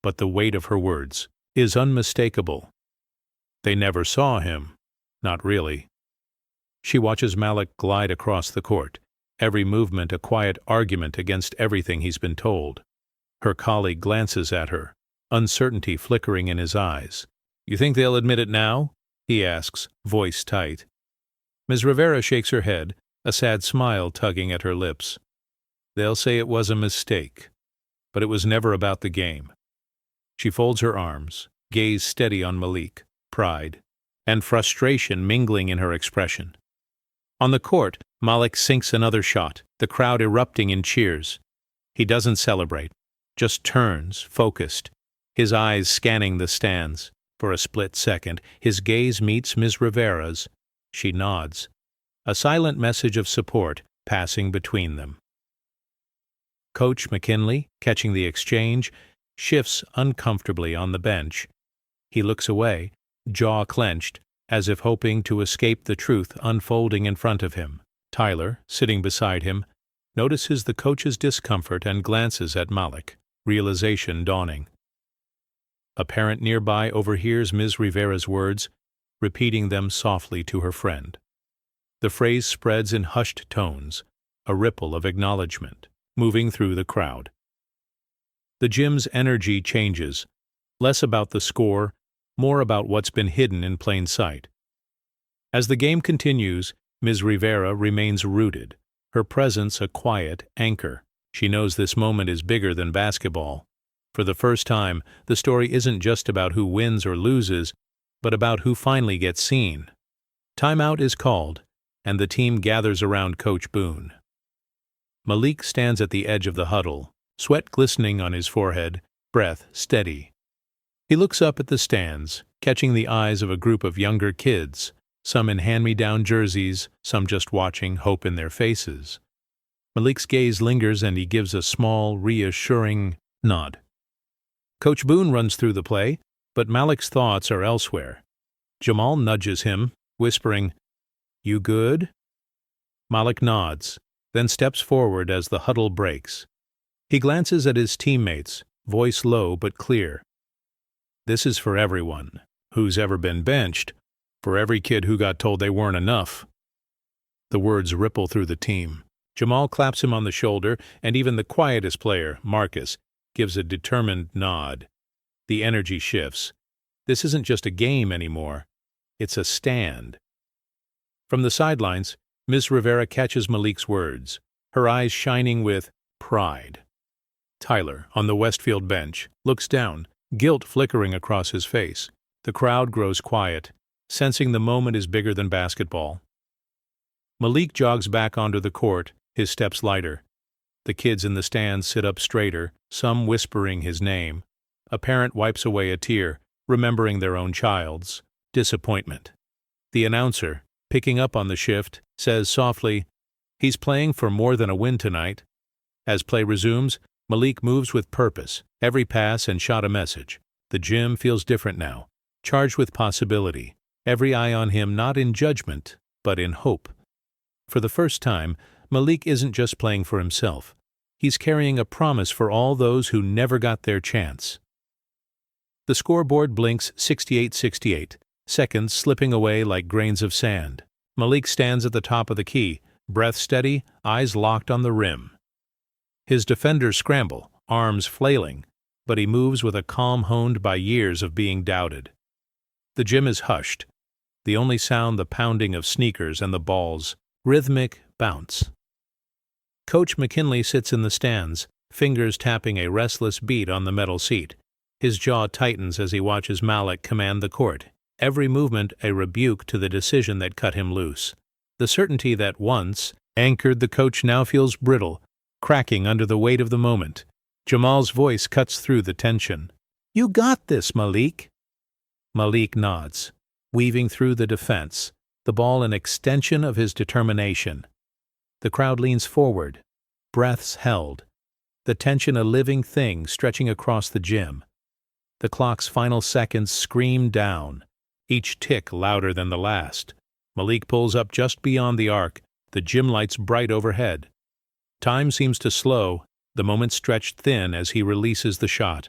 but the weight of her words is unmistakable. They never saw him. Not really. She watches Malik glide across the court, every movement a quiet argument against everything he's been told. Her colleague glances at her, uncertainty flickering in his eyes. "You think they'll admit it now?" he asks, voice tight. Ms. Rivera shakes her head, a sad smile tugging at her lips. "They'll say it was a mistake, but it was never about the game." She folds her arms, gaze steady on Malik, pride and frustration mingling in her expression. On the court, Malik sinks another shot, the crowd erupting in cheers. He doesn't celebrate, just turns, focused, his eyes scanning the stands. For a split second, his gaze meets Ms. Rivera's. She nods, a silent message of support passing between them. Coach McKinley, catching the exchange, shifts uncomfortably on the bench. He looks away, jaw clenched, as if hoping to escape the truth unfolding in front of him. Tyler, sitting beside him, notices the coach's discomfort and glances at Malik, realization dawning. A parent nearby overhears Ms. Rivera's words, repeating them softly to her friend. The phrase spreads in hushed tones, a ripple of acknowledgement, moving through the crowd. The gym's energy changes, less about the score, more about what's been hidden in plain sight. As the game continues, Ms. Rivera remains rooted, her presence a quiet anchor. She knows this moment is bigger than basketball. For the first time, the story isn't just about who wins or loses, but about who finally gets seen. Timeout is called, and the team gathers around Coach Boone. Malik stands at the edge of the huddle, sweat glistening on his forehead, breath steady. He looks up at the stands, catching the eyes of a group of younger kids, some in hand-me-down jerseys, some just watching, hope in their faces. Malik's gaze lingers and he gives a small, reassuring nod. Coach Boone runs through the play, but Malik's thoughts are elsewhere. Jamal nudges him, whispering, "You good?" Malik nods, then steps forward as the huddle breaks. He glances at his teammates, voice low but clear. "This is for everyone who's ever been benched, for every kid who got told they weren't enough." The words ripple through the team. Jamal claps him on the shoulder, and even the quietest player, Marcus, gives a determined nod. The energy shifts. This isn't just a game anymore. It's a stand. From the sidelines, Ms. Rivera catches Malik's words, her eyes shining with pride. Tyler, on the Westfield bench, looks down, guilt flickering across his face. The crowd grows quiet, sensing the moment is bigger than basketball. Malik jogs back onto the court, his steps lighter. The kids in the stands sit up straighter, some whispering his name. A parent wipes away a tear, remembering their own child's disappointment. The announcer, picking up on the shift, says softly, "He's playing for more than a win tonight." As play resumes, Malik moves with purpose, every pass and shot a message. The gym feels different now, charged with possibility, every eye on him not in judgment, but in hope. For the first time, Malik isn't just playing for himself. He's carrying a promise for all those who never got their chance. The scoreboard blinks 68-68, seconds slipping away like grains of sand. Malik stands at the top of the key, breath steady, eyes locked on the rim. His defenders scramble, arms flailing, but he moves with a calm honed by years of being doubted. The gym is hushed, the only sound the pounding of sneakers and the ball's rhythmic bounce. Coach McKinley sits in the stands, fingers tapping a restless beat on the metal seat. His jaw tightens as he watches Malik command the court, every movement a rebuke to the decision that cut him loose. The certainty that once anchored the coach now feels brittle, cracking under the weight of the moment. Jamal's voice cuts through the tension. "You got this, Malik." Malik nods, weaving through the defense, the ball an extension of his determination. The crowd leans forward, breaths held, the tension a living thing stretching across the gym. The clock's final seconds scream down, each tick louder than the last. Malik pulls up just beyond the arc, the gym lights bright overhead. Time seems to slow, the moment stretched thin as he releases the shot.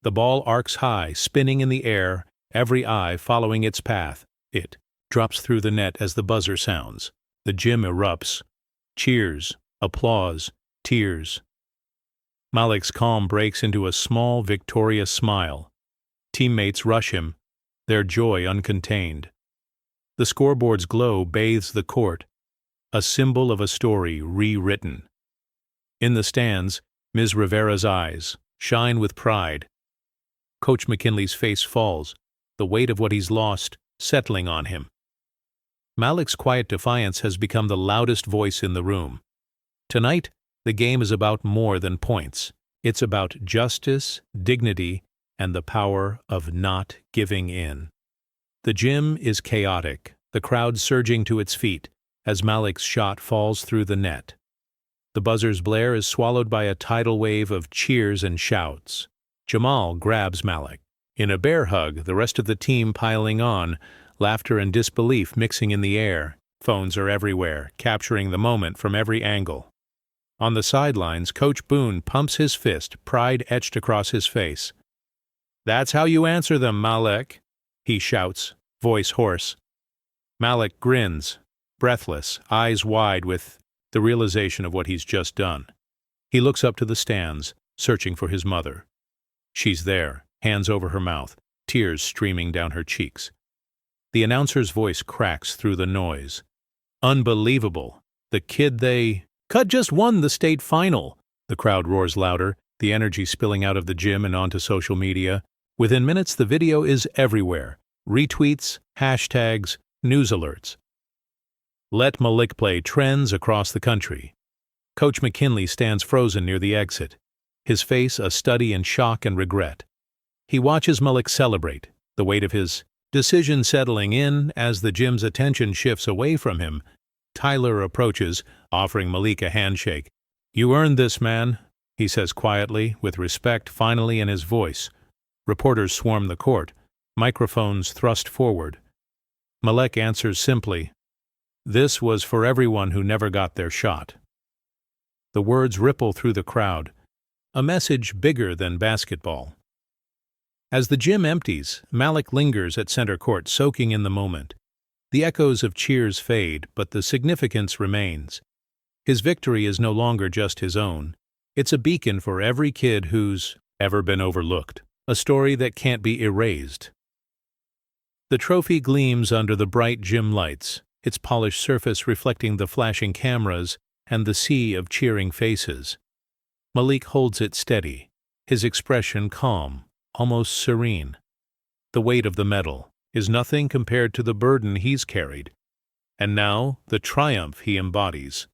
The ball arcs high, spinning in the air, every eye following its path. It drops through the net as the buzzer sounds. The gym erupts. Cheers, applause, tears. Malik's calm breaks into a small, victorious smile. Teammates rush him, their joy uncontained. The scoreboard's glow bathes the court, a symbol of a story rewritten. In the stands, Ms. Rivera's eyes shine with pride. Coach McKinley's face falls, the weight of what he's lost settling on him. Malik's quiet defiance has become the loudest voice in the room. Tonight, the game is about more than points. It's about justice, dignity, and the power of not giving in. The gym is chaotic, the crowd surging to its feet as Malik's shot falls through the net. The buzzer's blare is swallowed by a tidal wave of cheers and shouts. Jamal grabs Malik. In a bear hug, the rest of the team piling on, laughter and disbelief mixing in the air. Phones are everywhere, capturing the moment from every angle. On the sidelines, Coach Boone pumps his fist, pride etched across his face. "That's how you answer them, Malik," he shouts, voice hoarse. Malik grins, breathless, eyes wide with the realization of what he's just done. He looks up to the stands, searching for his mother. She's there, hands over her mouth, tears streaming down her cheeks. The announcer's voice cracks through the noise. "Unbelievable! The kid they cut just won the state final!" The crowd roars louder, the energy spilling out of the gym and onto social media. Within minutes, the video is everywhere. Retweets, hashtags, news alerts. "Let Malik play" trends across the country. Coach McKinley stands frozen near the exit, his face a study in shock and regret. He watches Malik celebrate, the weight of his decision settling in as the gym's attention shifts away from him. Tyler approaches, offering Malik a handshake. "You earned this, man," he says quietly, with respect finally in his voice. Reporters swarm the court, microphones thrust forward. Malik answers simply, "This was for everyone who never got their shot." The words ripple through the crowd, a message bigger than basketball. As the gym empties, Malik lingers at center court, soaking in the moment. The echoes of cheers fade, but the significance remains. His victory is no longer just his own. It's a beacon for every kid who's ever been overlooked, a story that can't be erased. The trophy gleams under the bright gym lights, its polished surface reflecting the flashing cameras and the sea of cheering faces. Malik holds it steady, his expression calm, almost serene. The weight of the medal is nothing compared to the burden he's carried, and now the triumph he embodies.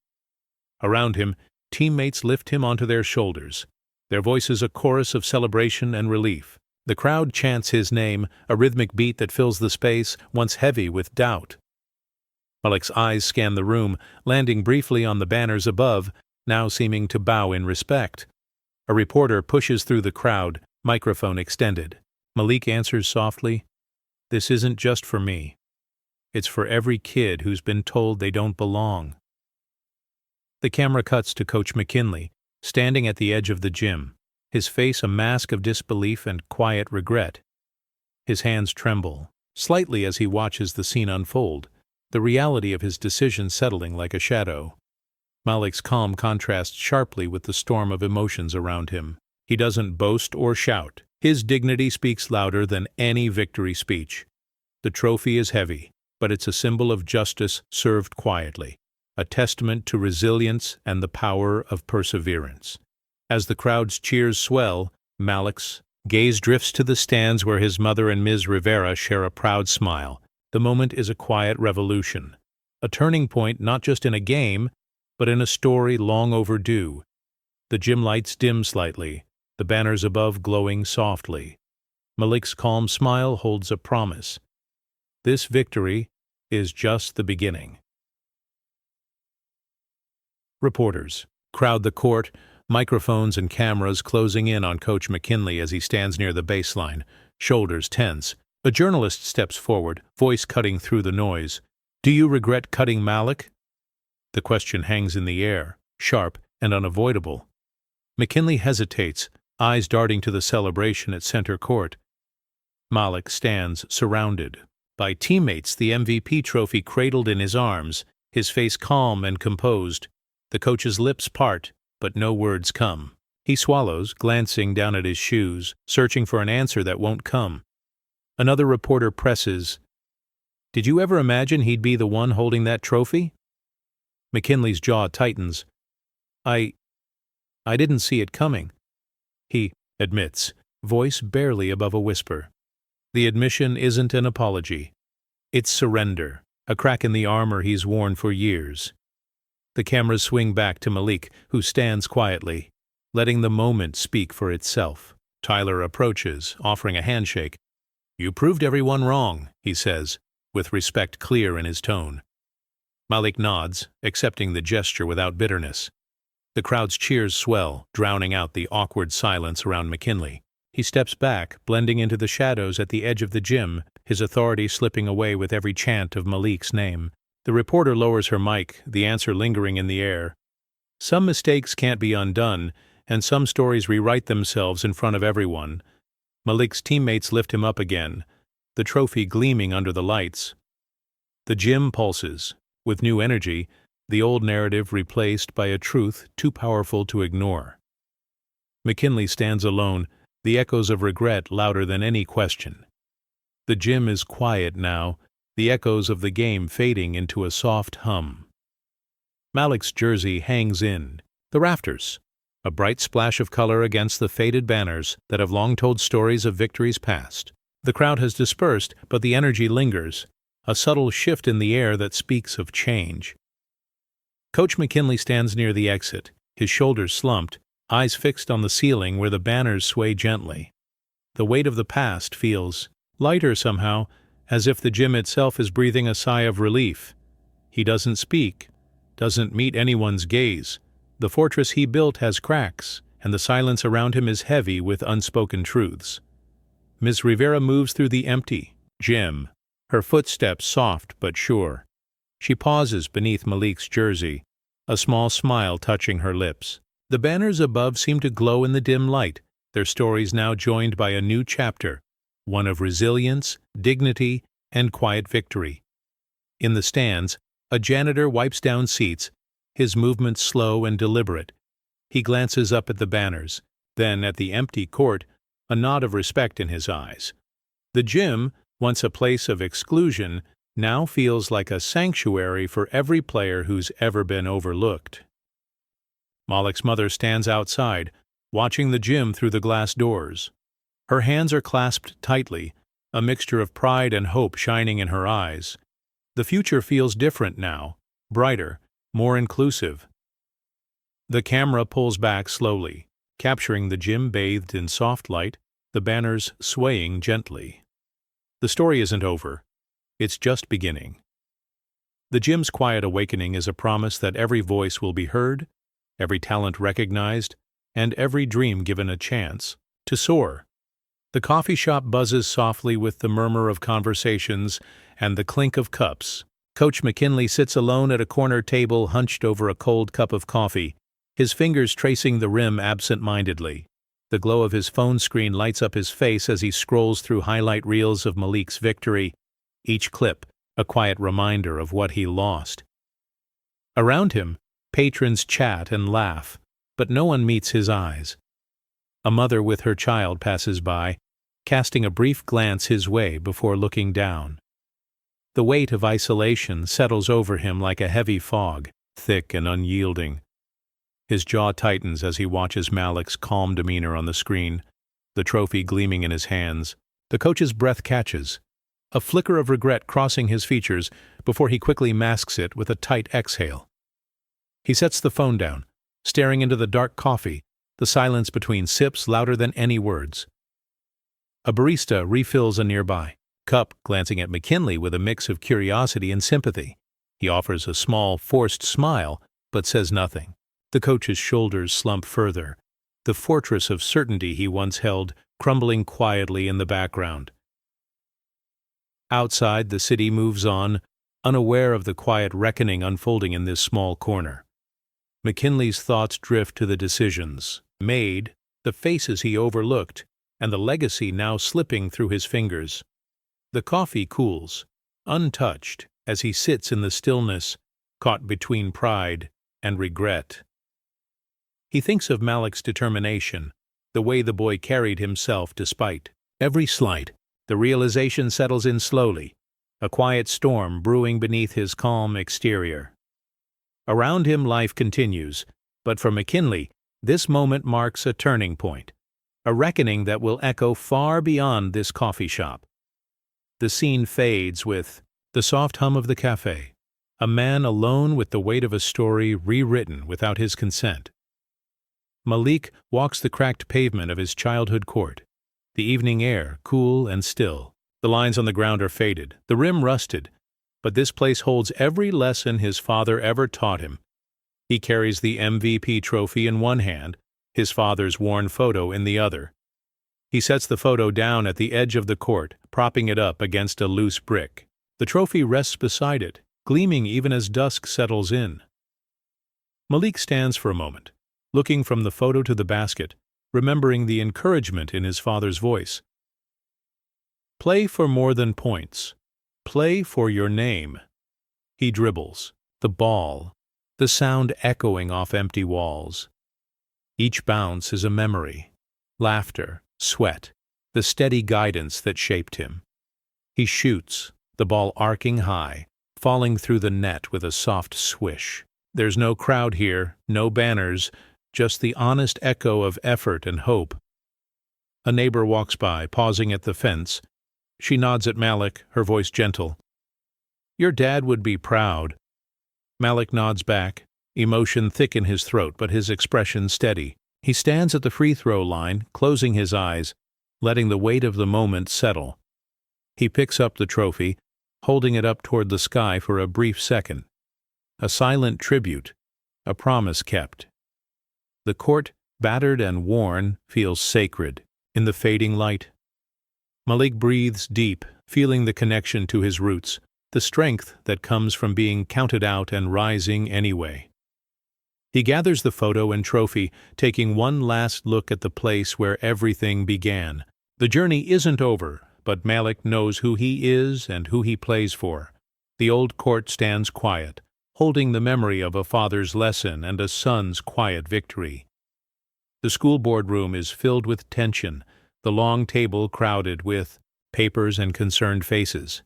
Around him, teammates lift him onto their shoulders, their voices a chorus of celebration and relief. The crowd chants his name, a rhythmic beat that fills the space once heavy with doubt. Malik's eyes scan the room, landing briefly on the banners above, now seeming to bow in respect. A reporter pushes through the crowd, microphone extended. Malik answers softly, "This isn't just for me. It's for every kid who's been told they don't belong." The camera cuts to Coach McKinley, standing at the edge of the gym, his face a mask of disbelief and quiet regret. His hands tremble, slightly as he watches the scene unfold, the reality of his decision settling like a shadow. Malik's calm contrasts sharply with the storm of emotions around him. He doesn't boast or shout. His dignity speaks louder than any victory speech. The trophy is heavy, but it's a symbol of justice served quietly, a testament to resilience and the power of perseverance. As the crowd's cheers swell, Malik's gaze drifts to the stands where his mother and Ms. Rivera share a proud smile. The moment is a quiet revolution. A turning point not just in a game, but in a story long overdue. The gym lights dim slightly, the banners above glowing softly. Malik's calm smile holds a promise. This victory is just the beginning. Reporters crowd the court, microphones and cameras closing in on Coach McKinley as he stands near the baseline, shoulders tense. A journalist steps forward, voice cutting through the noise. "Do you regret cutting Malik?" The question hangs in the air, sharp and unavoidable. McKinley hesitates, eyes darting to the celebration at center court. Malik stands surrounded by teammates, the MVP trophy cradled in his arms, his face calm and composed. The coach's lips part, but no words come. He swallows, glancing down at his shoes, searching for an answer that won't come. Another reporter presses, "Did you ever imagine he'd be the one holding that trophy?" McKinley's jaw tightens. I didn't see it coming," he admits, voice barely above a whisper. The admission isn't an apology. It's surrender, a crack in the armor he's worn for years. The cameras swing back to Malik, who stands quietly, letting the moment speak for itself. Tyler approaches, offering a handshake. "You proved everyone wrong," he says, with respect clear in his tone. Malik nods, accepting the gesture without bitterness. The crowd's cheers swell, drowning out the awkward silence around McKinley. He steps back, blending into the shadows at the edge of the gym, his authority slipping away with every chant of Malik's name. The reporter lowers her mic, the answer lingering in the air. Some mistakes can't be undone, and some stories rewrite themselves in front of everyone. Malik's teammates lift him up again, the trophy gleaming under the lights. The gym pulses, with new energy, the old narrative replaced by a truth too powerful to ignore. McKinley stands alone, the echoes of regret louder than any question. The gym is quiet now, the echoes of the game fading into a soft hum. Malik's jersey hangs in the rafters, a bright splash of color against the faded banners that have long told stories of victories past. The crowd has dispersed, but the energy lingers, a subtle shift in the air that speaks of change. Coach McKinley stands near the exit, his shoulders slumped, eyes fixed on the ceiling where the banners sway gently. The weight of the past feels lighter somehow, as if the gym itself is breathing a sigh of relief. He doesn't speak, doesn't meet anyone's gaze. The fortress he built has cracks, and the silence around him is heavy with unspoken truths. Ms. Rivera moves through the empty gym, her footsteps soft but sure. She pauses beneath Malik's jersey, a small smile touching her lips. The banners above seem to glow in the dim light, their stories now joined by a new chapter, one of resilience, dignity, and quiet victory. In the stands, a janitor wipes down seats, his movements slow and deliberate. He glances up at the banners, then at the empty court, a nod of respect in his eyes. The gym, once a place of exclusion, now feels like a sanctuary for every player who's ever been overlooked. Malik's mother stands outside, watching the gym through the glass doors. Her hands are clasped tightly, a mixture of pride and hope shining in her eyes. The future feels different now, brighter, more inclusive. The camera pulls back slowly, capturing the gym bathed in soft light, the banners swaying gently. The story isn't over. It's just beginning. The gym's quiet awakening is a promise that every voice will be heard, every talent recognized, and every dream given a chance to soar. The coffee shop buzzes softly with the murmur of conversations and the clink of cups. Coach McKinley sits alone at a corner table hunched over a cold cup of coffee, his fingers tracing the rim absent-mindedly. The glow of his phone screen lights up his face as he scrolls through highlight reels of Malik's victory, each clip a quiet reminder of what he lost. Around him, patrons chat and laugh, but no one meets his eyes. A mother with her child passes by, casting a brief glance his way before looking down. The weight of isolation settles over him like a heavy fog, thick and unyielding. His jaw tightens as he watches Malik's calm demeanor on the screen, the trophy gleaming in his hands. The coach's breath catches, a flicker of regret crossing his features before he quickly masks it with a tight exhale. He sets the phone down, staring into the dark coffee, the silence between sips louder than any words. A barista refills a nearby cup, glancing at McKinley with a mix of curiosity and sympathy. He offers a small, forced smile, but says nothing. The coach's shoulders slump further, the fortress of certainty he once held crumbling quietly in the background. Outside, the city moves on, unaware of the quiet reckoning unfolding in this small corner. McKinley's thoughts drift to the decisions made, the faces he overlooked, and the legacy now slipping through his fingers. The coffee cools, untouched, as he sits in the stillness, caught between pride and regret. He thinks of Malik's determination, the way the boy carried himself despite every slight. The realization settles in slowly, a quiet storm brewing beneath his calm exterior. Around him life continues, but for McKinley, this moment marks a turning point, a reckoning that will echo far beyond this coffee shop. The scene fades with the soft hum of the cafe, a man alone with the weight of a story rewritten without his consent. Malik walks the cracked pavement of his childhood court, the evening air cool and still. The lines on the ground are faded, the rim rusted, but this place holds every lesson his father ever taught him. He carries the MVP trophy in one hand, his father's worn photo in the other. He sets the photo down at the edge of the court, propping it up against a loose brick. The trophy rests beside it, gleaming even as dusk settles in. Malik stands for a moment, looking from the photo to the basket, remembering the encouragement in his father's voice. Play for more than points. Play for your name. He dribbles, the ball, the sound echoing off empty walls. Each bounce is a memory, laughter, sweat, the steady guidance that shaped him. He shoots, the ball arcing high, falling through the net with a soft swish. There's no crowd here, no banners, just the honest echo of effort and hope. A neighbor walks by, pausing at the fence. She nods at Malik, her voice gentle. "Your dad would be proud." Malik nods back, emotion thick in his throat but his expression steady. He stands at the free throw line, closing his eyes, letting the weight of the moment settle. He picks up the trophy, holding it up toward the sky for a brief second. A silent tribute, a promise kept. The court, battered and worn, feels sacred in the fading light. Malik breathes deep, feeling the connection to his roots, the strength that comes from being counted out and rising anyway. He gathers the photo and trophy, taking one last look at the place where everything began. The journey isn't over, but Malik knows who he is and who he plays for. The old court stands quiet, holding the memory of a father's lesson and a son's quiet victory. The school board room is filled with tension, the long table crowded with papers and concerned faces.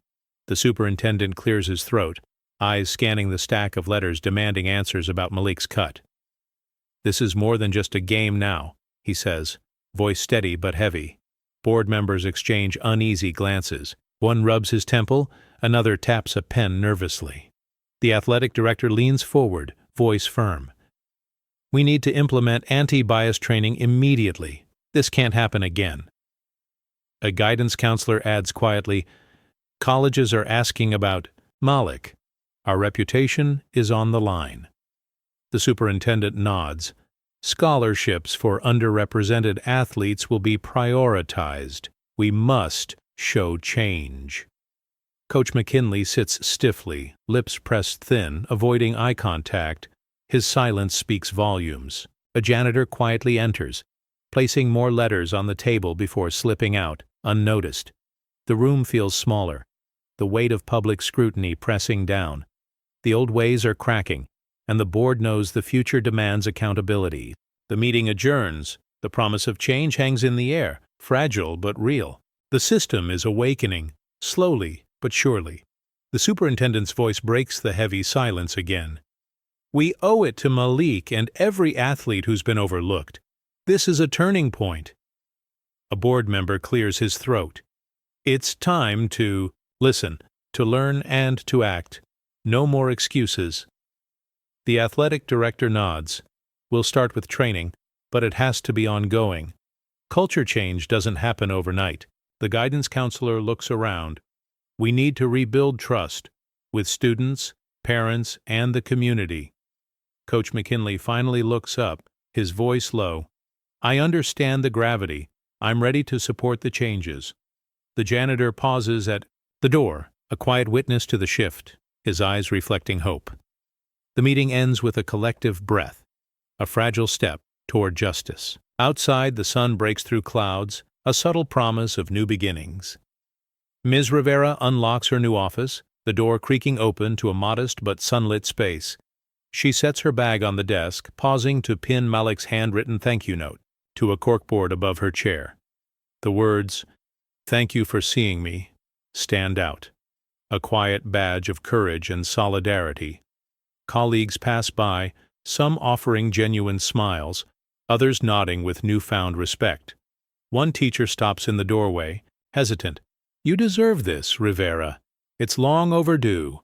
The superintendent clears his throat, eyes scanning the stack of letters demanding answers about Malik's cut. "This is more than just a game now," he says, voice steady but heavy. Board members exchange uneasy glances. One rubs his temple, another taps a pen nervously. The athletic director leans forward, voice firm. "We need to implement anti-bias training immediately. This can't happen again." A guidance counselor adds quietly, "Colleges are asking about Malik. Our reputation is on the line." The superintendent nods. "Scholarships for underrepresented athletes will be prioritized. We must show change." Coach McKinley sits stiffly, lips pressed thin, avoiding eye contact. His silence speaks volumes. A janitor quietly enters, placing more letters on the table before slipping out, unnoticed. The room feels smaller, the weight of public scrutiny pressing down. The old ways are cracking, and the board knows the future demands accountability. The meeting adjourns. The promise of change hangs in the air, fragile but real. The system is awakening, slowly but surely. The superintendent's voice breaks the heavy silence again. We owe it to Malik and every athlete who's been overlooked. This is a turning point. A board member clears his throat. It's time to listen, to learn, and to act. No more excuses. The athletic director nods. We'll start with training, but it has to be ongoing. Culture change doesn't happen overnight. The guidance counselor looks around. We need to rebuild trust with students, parents, and the community. Coach McKinley finally looks up, his voice low. I understand the gravity. I'm ready to support the changes. The janitor pauses at the door, a quiet witness to the shift, his eyes reflecting hope. The meeting ends with a collective breath, a fragile step toward justice. Outside, the sun breaks through clouds, a subtle promise of new beginnings. Ms. Rivera unlocks her new office, the door creaking open to a modest but sunlit space. She sets her bag on the desk, pausing to pin Malik's handwritten thank you note to a corkboard above her chair. The words, "Thank you for seeing me," stand out, a quiet badge of courage and solidarity. Colleagues pass by, some offering genuine smiles, others nodding with newfound respect. One teacher stops in the doorway, hesitant. You deserve this, Rivera. It's long overdue.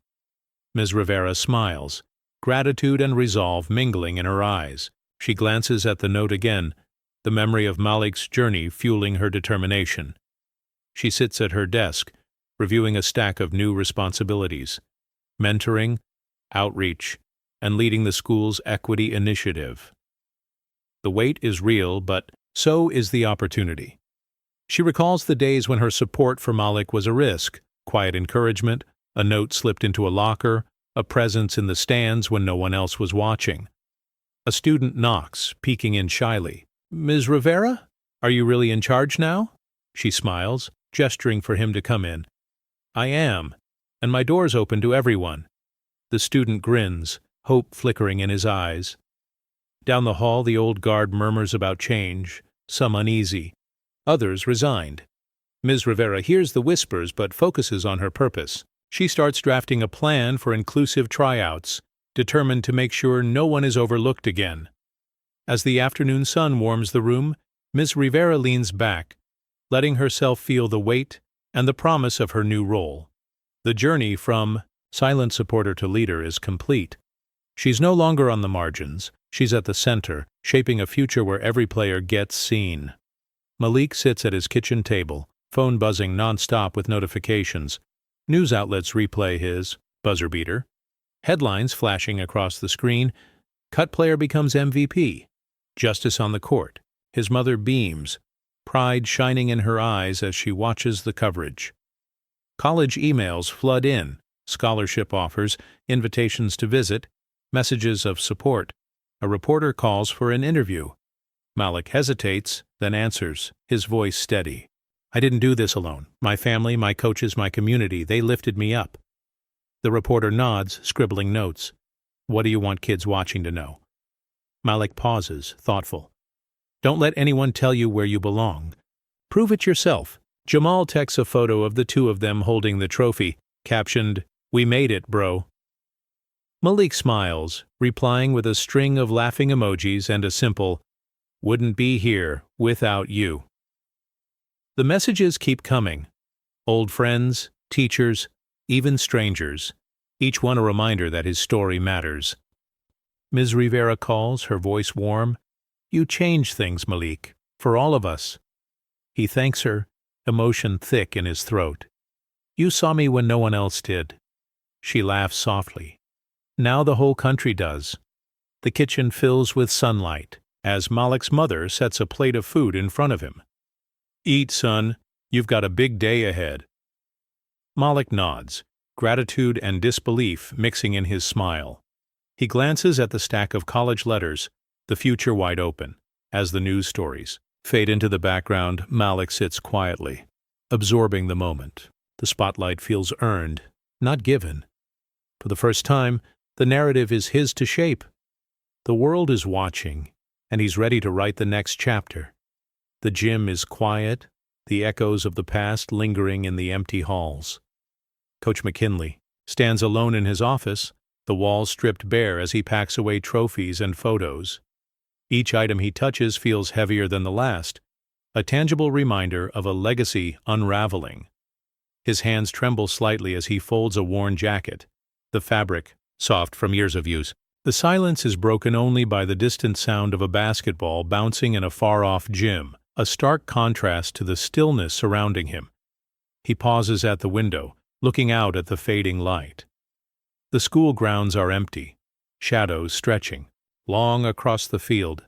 Ms. Rivera smiles, gratitude and resolve mingling in her eyes. She glances at the note again, the memory of Malik's journey fueling her determination. She sits at her desk, reviewing a stack of new responsibilities: mentoring, outreach, and leading the school's equity initiative. The weight is real, but so is the opportunity. She recalls the days when her support for Malik was a risk: quiet encouragement, a note slipped into a locker, a presence in the stands when no one else was watching. A student knocks, peeking in shyly. Ms. Rivera? Are you really in charge now? She smiles, gesturing for him to come in. I am, and my door's open to everyone. The student grins, hope flickering in his eyes. Down the hall, the old guard murmurs about change, some uneasy, others resigned. Ms. Rivera hears the whispers but focuses on her purpose. She starts drafting a plan for inclusive tryouts, determined to make sure no one is overlooked again. As the afternoon sun warms the room, Ms. Rivera leans back, letting herself feel the weight and the promise of her new role. The journey from silent supporter to leader is complete. She's no longer on the margins. She's at the center, shaping a future where every player gets seen. Malik sits at his kitchen table, phone buzzing nonstop with notifications. News outlets replay his buzzer beater. Headlines flashing across the screen. Cut player becomes MVP. Justice on the court. His mother beams, pride shining in her eyes as she watches the coverage. College emails flood in, scholarship offers, invitations to visit, messages of support. A reporter calls for an interview. Malik hesitates, then answers, his voice steady. I didn't do this alone. My family, my coaches, my community, they lifted me up. The reporter nods, scribbling notes. What do you want kids watching to know? Malik pauses, thoughtful. Don't let anyone tell you where you belong. Prove it yourself. Jamal texts a photo of the two of them holding the trophy, captioned, We made it, bro. Malik smiles, replying with a string of laughing emojis and a simple, Wouldn't be here without you. The messages keep coming. Old friends, teachers, even strangers, each one a reminder that his story matters. Ms. Rivera calls, her voice warm. You change things, Malik, for all of us. He thanks her, emotion thick in his throat. You saw me when no one else did. She laughs softly. Now the whole country does. The kitchen fills with sunlight as Malik's mother sets a plate of food in front of him. Eat, son. You've got a big day ahead. Malik nods, gratitude and disbelief mixing in his smile. He glances at the stack of college letters, the future wide open. As the news stories fade into the background, Malik sits quietly, absorbing the moment. The spotlight feels earned, not given. For the first time, the narrative is his to shape. The world is watching, and he's ready to write the next chapter. The gym is quiet, the echoes of the past lingering in the empty halls. Coach McKinley stands alone in his office, the walls stripped bare as he packs away trophies and photos. Each item he touches feels heavier than the last, a tangible reminder of a legacy unraveling. His hands tremble slightly as he folds a worn jacket, the fabric soft from years of use. The silence is broken only by the distant sound of a basketball bouncing in a far-off gym, a stark contrast to the stillness surrounding him. He pauses at the window, looking out at the fading light. The school grounds are empty, shadows stretching, long across the field.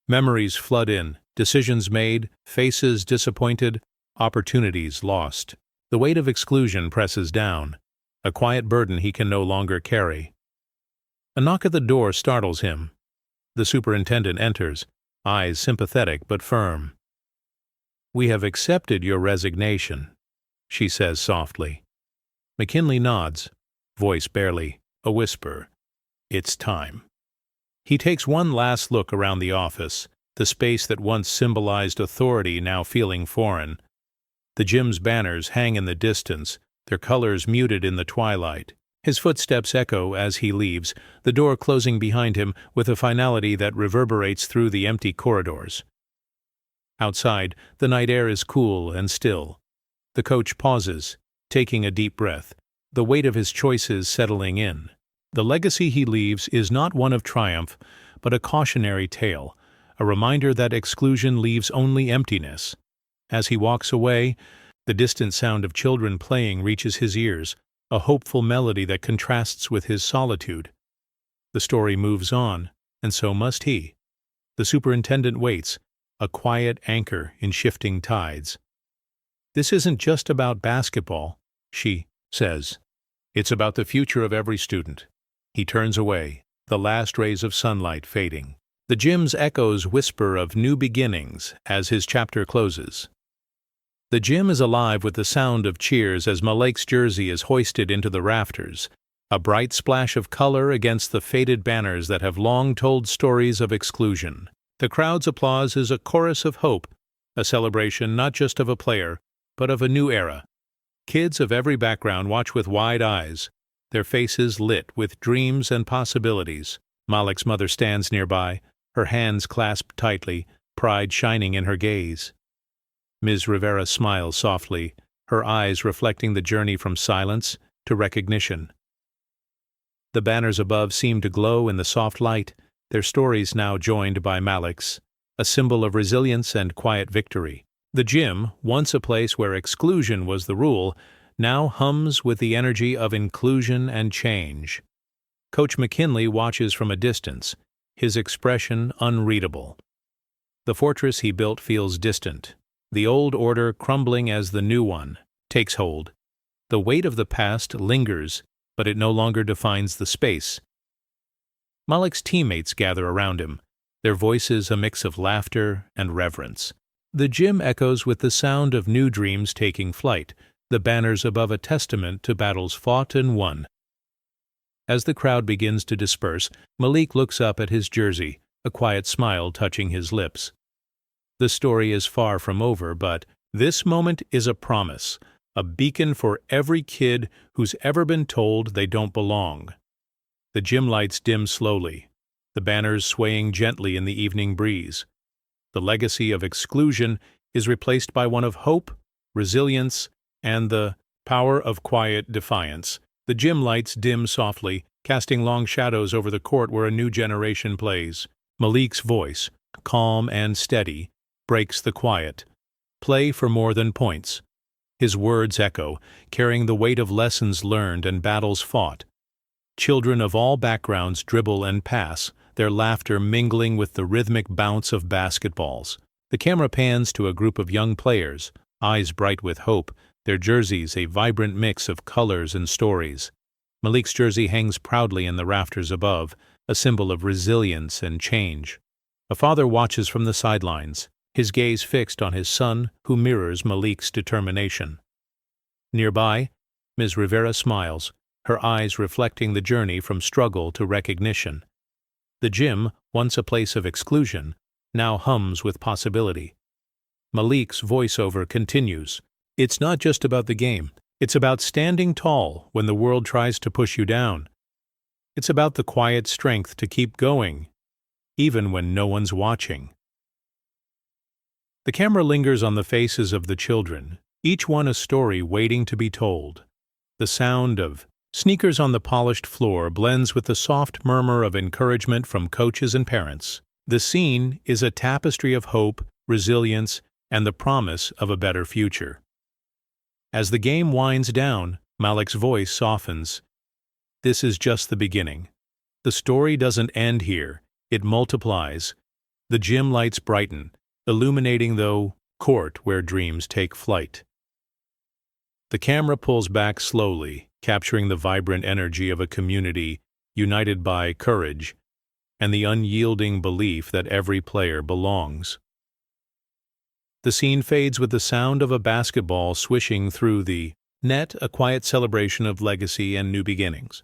Memories flood in, decisions made, faces disappointed, opportunities lost. The weight of exclusion presses down, a quiet burden he can no longer carry. A knock at the door startles him. The superintendent enters, eyes sympathetic but firm. "We have accepted your resignation," she says softly. McKinley nods, voice barely, a whisper. It's time. He takes one last look around the office, the space that once symbolized authority now feeling foreign. The gym's banners hang in the distance, their colors muted in the twilight. His footsteps echo as he leaves, the door closing behind him with a finality that reverberates through the empty corridors. Outside, the night air is cool and still. The coach pauses, taking a deep breath, the weight of his choices settling in. The legacy he leaves is not one of triumph, but a cautionary tale, a reminder that exclusion leaves only emptiness. As he walks away, the distant sound of children playing reaches his ears, a hopeful melody that contrasts with his solitude. The story moves on, and so must he. The superintendent waits, a quiet anchor in shifting tides. "This isn't just about basketball," she says. "It's about the future of every student." He turns away, the last rays of sunlight fading. The gym's echoes whisper of new beginnings as his chapter closes. The gym is alive with the sound of cheers as Malik's jersey is hoisted into the rafters, a bright splash of color against the faded banners that have long told stories of exclusion. The crowd's applause is a chorus of hope, a celebration not just of a player, but of a new era. Kids of every background watch with wide eyes, their faces lit with dreams and possibilities. Malik's mother stands nearby, her hands clasped tightly, pride shining in her gaze. Ms. Rivera smiles softly, her eyes reflecting the journey from silence to recognition. The banners above seem to glow in the soft light, their stories now joined by Malik's, a symbol of resilience and quiet victory. The gym, once a place where exclusion was the rule, now hums with the energy of inclusion and change. Coach McKinley watches from a distance, his expression unreadable. The fortress he built feels distant, the old order crumbling as the new one takes hold. The weight of the past lingers, but it no longer defines the space. Malik's teammates gather around him, their voices a mix of laughter and reverence. The gym echoes with the sound of new dreams taking flight, the banners above a testament to battles fought and won. As the crowd begins to disperse, Malik looks up at his jersey, a quiet smile touching his lips. The story is far from over, but this moment is a promise, a beacon for every kid who's ever been told they don't belong. The gym lights dim slowly, the banners swaying gently in the evening breeze. The legacy of exclusion is replaced by one of hope, resilience, and the power of quiet defiance. The gym lights dim softly, casting long shadows over the court where a new generation plays. Malik's voice, calm and steady, breaks the quiet. Play for more than points. His words echo, carrying the weight of lessons learned and battles fought. Children of all backgrounds dribble and pass, their laughter mingling with the rhythmic bounce of basketballs. The camera pans to a group of young players, eyes bright with hope, their jerseys a vibrant mix of colors and stories. Malik's jersey hangs proudly in the rafters above, a symbol of resilience and change. A father watches from the sidelines, his gaze fixed on his son, who mirrors Malik's determination. Nearby, Ms. Rivera smiles, her eyes reflecting the journey from struggle to recognition. The gym, once a place of exclusion, now hums with possibility. Malik's voiceover continues. It's not just about the game. It's about standing tall when the world tries to push you down. It's about the quiet strength to keep going, even when no one's watching. The camera lingers on the faces of the children, each one a story waiting to be told. The sound of sneakers on the polished floor blends with the soft murmur of encouragement from coaches and parents. The scene is a tapestry of hope, resilience, and the promise of a better future. As the game winds down, Malik's voice softens. This is just the beginning. The story doesn't end here, it multiplies. The gym lights brighten, illuminating the court where dreams take flight. The camera pulls back slowly, capturing the vibrant energy of a community united by courage and the unyielding belief that every player belongs. The scene fades with the sound of a basketball swishing through the net, a quiet celebration of legacy and new beginnings.